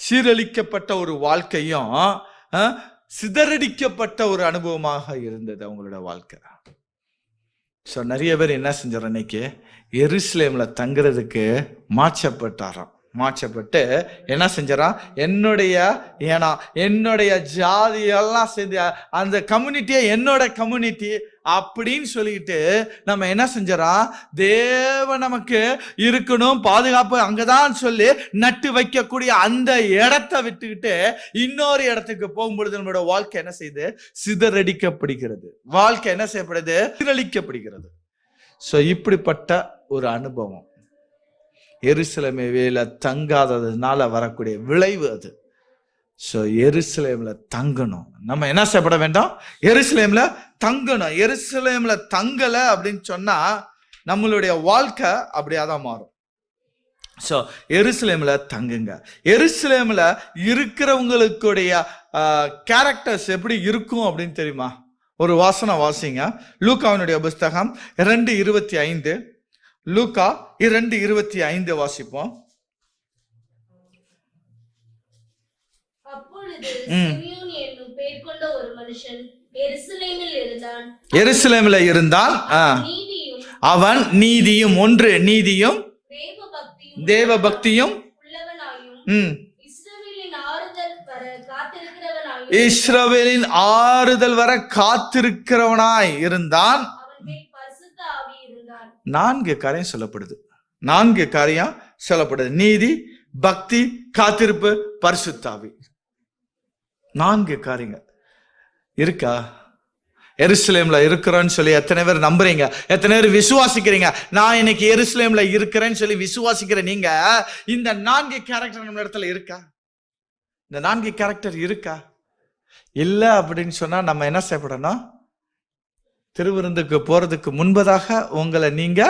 சீரழிக்கப்பட்ட ஒரு வாழ்க்கையும் சிதறடிக்கப்பட்ட ஒரு அனுபவமாக இருந்தது அவங்களோட வாழ்க்கை. ஸோ நிறைய பேர் என்ன செஞ்சார், இன்னைக்கு எருசலேம்ல தங்குறதுக்கு மாற்றப்பட்டாராம். மாற்றப்பட்டு என்ன செஞ்சாராம், என்னுடைய ஏனா என்னுடைய ஜாதி எல்லாம் சேர்ந்து அந்த கம்யூனிட்டியே என்னோட கம்யூனிட்டி அப்படின்னு சொல்லிட்டு நம்ம என்ன செஞ்சோம், தேவன் நமக்கு இருக்கணும், பாதுகாப்பு அங்கதான் சொல்லி நட்டு வைக்கக்கூடிய அந்த இடத்தை விட்டுக்கிட்டு இன்னொரு இடத்துக்கு போகும்பொழுது நம்மளோட வாழ்க்கை என்ன செய்யுது, சிதறடிக்கப்படுகிறது. வாழ்க்கை என்ன செய்யப்படுது, சீரழிக்கப்படுகிறது. ஸோ இப்படிப்பட்ட ஒரு அனுபவம் எருசலேமில தங்காததுனால வரக்கூடிய விளைவு அது. ஸோ எருசலேம்ல தங்கணும். நம்ம என்ன செய்யப்பட வேண்டாம், எருசலேம்ல தங்கணும். எருசலேம்ல தங்கல அப்படின்னு சொன்னா நம்மளுடைய வாழ்க்கை அப்படியாதான் மாறும். ஸோ எருசலேம்ல தங்குங்க. எருசலேம்ல இருக்கிறவங்களுடைய கேரக்டர்ஸ் எப்படி இருக்கும் அப்படின்னு தெரியுமா? ஒரு வாசனம் வாசிங்க, லூக்காவினுடைய புஸ்தகம் 2:25. லூக்கா 2:25 வாசிப்போம். அப்பொழுது சிமியோன் என்னும் பெயர் கொண்ட ஒரு மனுஷன் எருசலேமில் இருந்தான். அவன் நீதியும், ஒன்று நீதியும் தேவ பக்தியும் இஸ்ரவேலின் ஆறுதல் வர காத்திருக்கிறவனாய் இருந்தான். 4 காரியம் சொல்லப்படுது. 4 காரியம் சொல்லப்படுது. நீதி, பக்தி, காத்திருப்பு, பரிசுத்த ஆவி. 4 காரியங்கள் இருக்கா? எருசலேம்ல இருக்கிறோன்னு சொல்லி எத்தனை பேர் நம்புறீங்க? எத்தனை பேர் விசுவாசிக்கிறீங்க? நான் இன்னைக்கு எருசலேம்ல இருக்கிறேன்னு சொல்லி விசுவாசிக்கிற நீங்க, இந்த 4 கேரக்டர் நம்ம இடத்துல இருக்கா? இந்த 4 கேரக்டர் இருக்கா? இல்ல அப்படின்னு சொன்னா நம்ம என்ன செய்யப்படணும்? திருவிருந்துக்கு போறதுக்கு முன்பதாக உங்களை நீங்க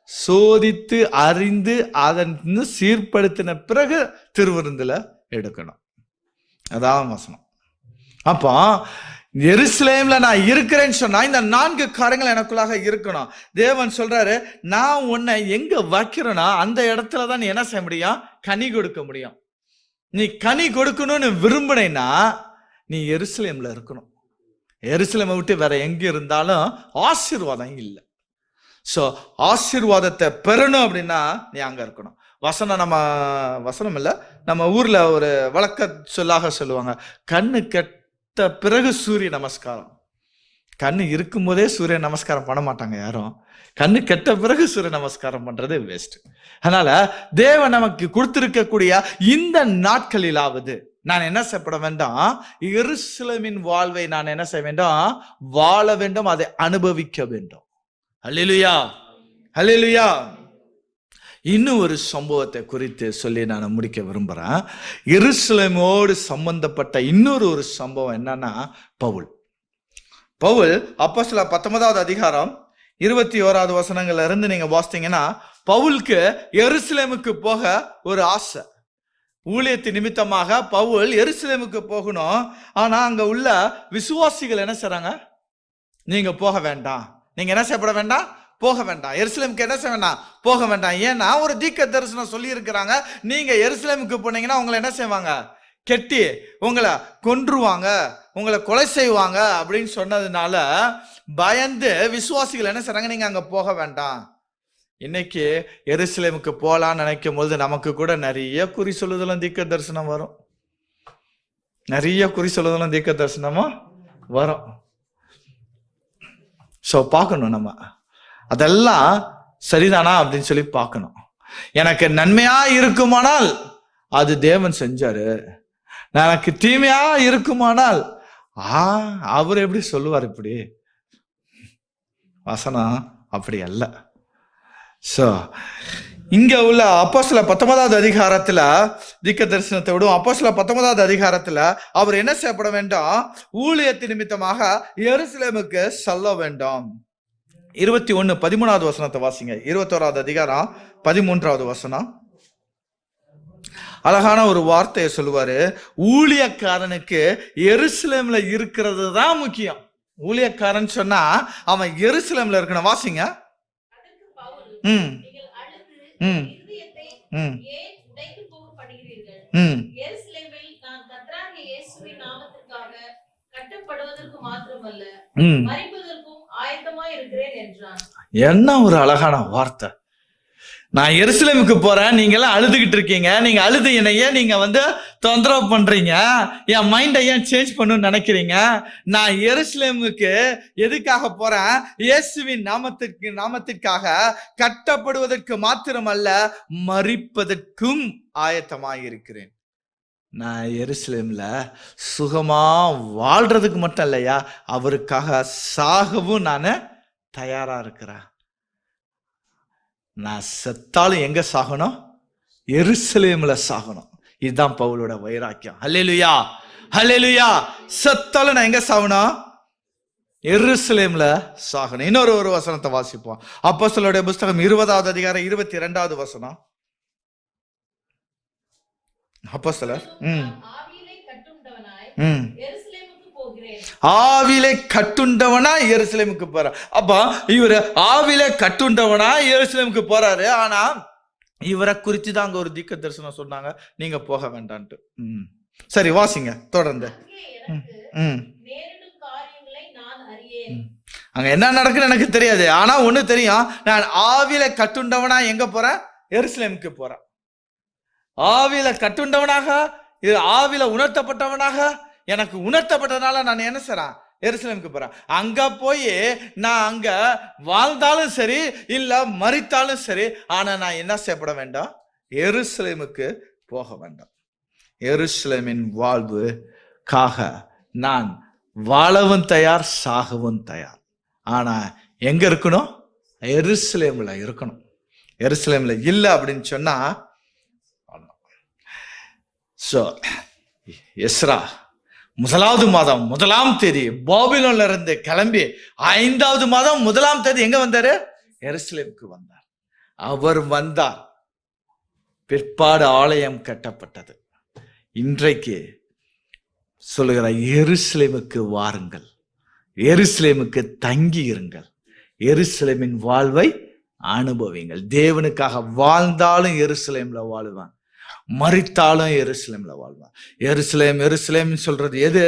சோதித்து அறிந்து அதன் சீர்படுத்தின பிறகு திருவிருந்துல எடுக்கணும். அதான் வசனம். அப்போ எருசலேம்ல நான் இருக்கிறேன்னு சொன்னா இந்த 4 காரியங்கள் எனக்குள்ளாக இருக்கணும். தேவன் சொல்றாரு, நான் உன்னை எங்க வைக்கிறேன்னா அந்த இடத்துல தான் நீ என்ன செய்ய முடியும்? கனி கொடுக்க முடியும். நீ கனி கொடுக்கணும்னு விரும்பினா நீ எருசலேம்ல இருக்கணும். எருசலேமை விட்டு வேற எங்க இருந்தாலும் ஆசீர்வாதம் இல்லை. ஸோ ஆசீர்வாதத்தை பெறணும் அப்படின்னா நீ அங்க இருக்கணும். வசனம் இல்லை, நம்ம ஊர்ல ஒரு வழக்க சொல்லாக சொல்லுவாங்க, கண்ணு கெட்ட பிறகு சூரிய நமஸ்காரம். கண்ணு இருக்கும் போதே சூரிய நமஸ்காரம் பண்ண மாட்டாங்க யாரும். கண்ணு கெட்ட பிறகு சூரிய நமஸ்காரம் பண்றது வேஸ்ட். அதனால தேவன் நமக்கு கொடுத்திருக்கக்கூடிய இந்த நாட்களிலாவது நான் என்ன செய்யப்பட வேண்டாம்? எருசலேமின் வாழ்வை நான் என்ன செய்ய வேண்டும்? வாழ வேண்டும், அதை அனுபவிக்க வேண்டும். அல்லேலூயா, அல்லேலூயா. இன்னும் ஒரு சம்பவத்தை குறித்து சொல்லி நான் முடிக்க விரும்புறேன். எருசலேமோடு சம்பந்தப்பட்ட இன்னொரு சம்பவம் என்னன்னா, பவுல் அப்போஸ்தலர் 19வது அதிகாரம் 21வது வசனங்கள்ல இருந்து நீங்க வாசித்தீங்கன்னா, பவுலுக்கு எருசலேமுக்கு போக ஒரு ஆசை. ஊழியத்தின் நிமித்தமாக பவுல் எருசலேமுக்கு போகணும். ஆனா அங்க உள்ள விசுவாசிகள் என்ன செய்றாங்க? நீங்க போக வேண்டாம், நீங்க என்ன செய்யப்பட வேண்டாம்? போக வேண்டாம். எருசலேமுக்கு என்ன செய்ய வேண்டாம்? போக வேண்டாம். ஏன்னா ஒரு தீர்க்க தரிசனம் சொல்லி இருக்கிறாங்க, நீங்க எருசலேமுக்கு போனீங்கன்னா உங்களை என்ன செய்வாங்க? கெட்டி உங்களை கொன்றுவாங்க, உங்களை கொலை செய்வாங்க அப்படின்னு சொன்னதுனால பயந்து விசுவாசிகள் என்ன செய்றாங்க? நீங்க அங்க போக வேண்டாம். இன்னைக்கு எருசலேமுக்கு போகலான்னு நினைக்கும் போது நமக்கு கூட நிறைய குறி சொல்லுதலும் தீர்க்க தரிசனம் வரும். நிறைய குறி சொல்லுதலும் தீர்க்க தரிசனமும் வரும். ஸோ பார்க்கணும், நம்ம அதெல்லாம் சரிதானா அப்படின்னு சொல்லி பார்க்கணும். எனக்கு நன்மையா இருக்குமானால் அது தேவன் செஞ்சாரு, எனக்கு தீமையா இருக்குமானால் அவர் எப்படி சொல்லுவார்? இப்படி வசனம் அப்படி அல்ல. சோ இங்க உள்ள அப்போஸ்தலர் 19வது அதிகாரத்துல தீர்க்க தரிசனத்தை விடும். அப்போஸ்தலர் 19வது அதிகாரத்துல அவர் என்ன செய்யப்பட வேண்டும்? ஊழியத்தின் நிமித்தமாக எருசலேமுக்கு செல்ல வேண்டும். 21:13வது வசனத்தை வாசிங்க. 21வது அதிகாரம் 13வது வசனம். அழகான ஒரு வார்த்தையை சொல்லுவாரு. ஊழியக்காரனுக்கு எருசலேம்ல இருக்கிறது தான் முக்கியம். ஊழியக்காரன் சொன்னா அவன் எருசலேம்ல இருக்கணும். வாசிங்க. என்ன ஒரு அழகான வார்த்தை. நான் எருசலேமுக்கு போறேன், நீங்க எல்லாம் அழுதுகிட்டு இருக்கீங்க. நீங்க அழுது என்னையே நீங்க தொந்தரவு பண்றீங்க, என் மைண்டை ஏன் சேஞ்ச் பண்ணணும்னு நினைக்கிறீங்க? நான் எருசலேமுக்கு எதுக்காக போறேன்? இயேசுவின் நாமத்திற்காக கட்டப்படுவதற்கு மாத்திரமல்ல, மரிப்பதற்கும் ஆயத்தமாயிருக்கிறேன். நான் எருசலேம்ல சுகமா வாழ்றதுக்கு மட்டும் இல்லையா, அவருக்காக சாகவும் நான் தயாரா இருக்கிறேன். நான் செத்தாலும் எங்க சாகணும்? எருசலேம்ல சாகணும். இதுதான் பவுலோட வைராக்கியம். ஹல்லேலூயா, ஹல்லேலூயா. செத்தாலும் நான் எங்க சாகணும்? எருசலேம்ல சாகணும். இன்னொரு ஒரு வசனத்தை வாசிப்போம். அப்போஸ்தலருடைய புஸ்தகம் 20வது அதிகாரம் 22வது வசனம். அப்போஸ்தலர் ஆவிலே கட்டுண்டவனா எருசலேமுக்கு போறார். அப்ப இவரு ஆவிலே கட்டுண்டவனா எருசலேமுக்கு போறாரு. ஆனா இவரை குறித்து தான் அங்க ஒரு தீர்க்க தரிசனம் சொன்னாங்க, நீங்க போக வேண்டான்ட்டு. சரி, வாசிங்க தொடர்ந்து. அங்க என்ன நடக்குன்னு எனக்கு தெரியாது, ஆனா ஒண்ணு தெரியும், நான் ஆவில கட்டுண்டவனா எங்க போறேன்? எருசலேமுக்கு போறேன். ஆவில கட்டுண்டவனாக, ஆவில உணர்த்தப்பட்டவனாக, எனக்கு உணர்த்தப்பட்டதுனால நான் என்ன செய்றேன்? எருசலேமுக்கு போறேன். அங்க போய் நான் அங்க வாழ்ந்தாலும் சரி இல்ல மரித்தாலும் சரி, ஆனா நான் என்ன செய்யப்பட வேண்டாம்? எருசலேமுக்கு போக வேண்டாம். எருசலேமின் வாழ்வுக்காக நான் வாழவும் தயார், சாகவும் தயார். ஆனா எங்க இருக்கணும்? எருசலேம்ல இருக்கணும். எருசலேம்ல இல்ல அப்படின்னு சொன்னா, எஸ்ரா 1வது மாதம் 1ஆம் தேதி பாபிலோன்ல இருந்து கிளம்பி 5வது மாதம் 1ஆம் தேதி எங்க வந்தாரு? எருசலேமுக்கு வந்தார். அவர் வந்தார். பிற்பாடு ஆலயம் கட்டப்பட்டது. இன்றைக்கு சொல்லுகிற, எருசலேமுக்கு வாருங்கள், எருசலேமுக்கு தங்கி இருங்கள், எருசலேமின் வாழ்வை அனுபவிங்கள். தேவனுக்காக வாழ்ந்தாலும் எருசலேம்ல வாழ்வான், மரித்தாலும் எருசலேம்ல வாழ்வான். எருசலேம் எருசலேம் சொல்றது எது?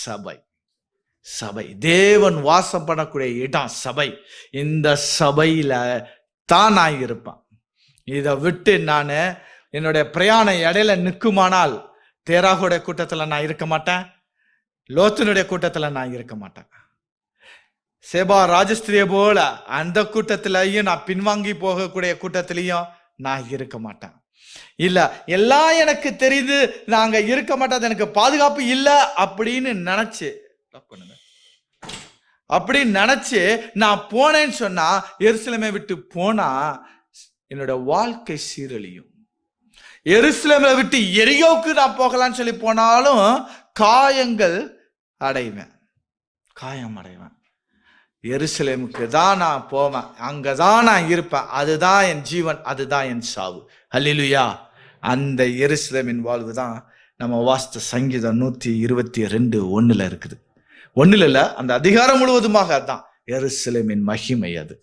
சபை. சபை தேவன் வாசம் பண்ணக்கூடிய இடம் சபை. இந்த சபையில தான் நான் இருப்பேன். இதை விட்டு நான் என்னுடைய பிரயாணம் இடையில நிற்குமானால், தேராகுடைய கூட்டத்துல நான் இருக்க மாட்டேன், லோத்தினுடைய கூட்டத்துல நான் இருக்க மாட்டேன். சேபா ராஜஸ்திரிய போல அந்த கூட்டத்திலையும் நான் பின்வாங்கி போகக்கூடிய கூட்டத்திலையும் நான் இருக்க மாட்டேன். இல்ல எல்லாம் எனக்கு தெரியுது, நாங்க இருக்க மாட்டோம், எனக்கு பாதுகாப்பு இல்ல அப்படின்னு நினைச்சு நான் போனேன்னு சொன்னா, எருசலேமை விட்டு போனா என்னோட வாழ்க்கை சீரழியும். எருசலேமை விட்டு எரியோவுக்கு நான் போகலான்னு சொல்லி போனாலும் காயம் அடைவேன். எருசலேமுக்கு தான் நான் போவேன், அங்கதான் நான் இருப்பேன். அதுதான் என் ஜீவன், அதுதான் என் சாவு. அல்லேலூயா. அந்த எருசலேமின் வாழ்வு தான் நம்ம வாசித்த சங்கீதம் 122:1 இருக்குது. 1 இல்ல, அந்த அதிகாரம் முழுவதுமாக அதுதான் எருசலேமின் மகிமை. அது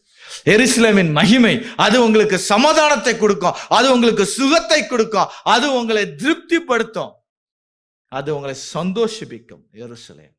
எருசலேமின் மகிமை. அது உங்களுக்கு சமாதானத்தை கொடுக்கும், அது உங்களுக்கு சுகத்தை கொடுக்கும், அது உங்களை திருப்திப்படுத்தும், அது உங்களை சந்தோஷிப்பிக்கும். எருசலேம்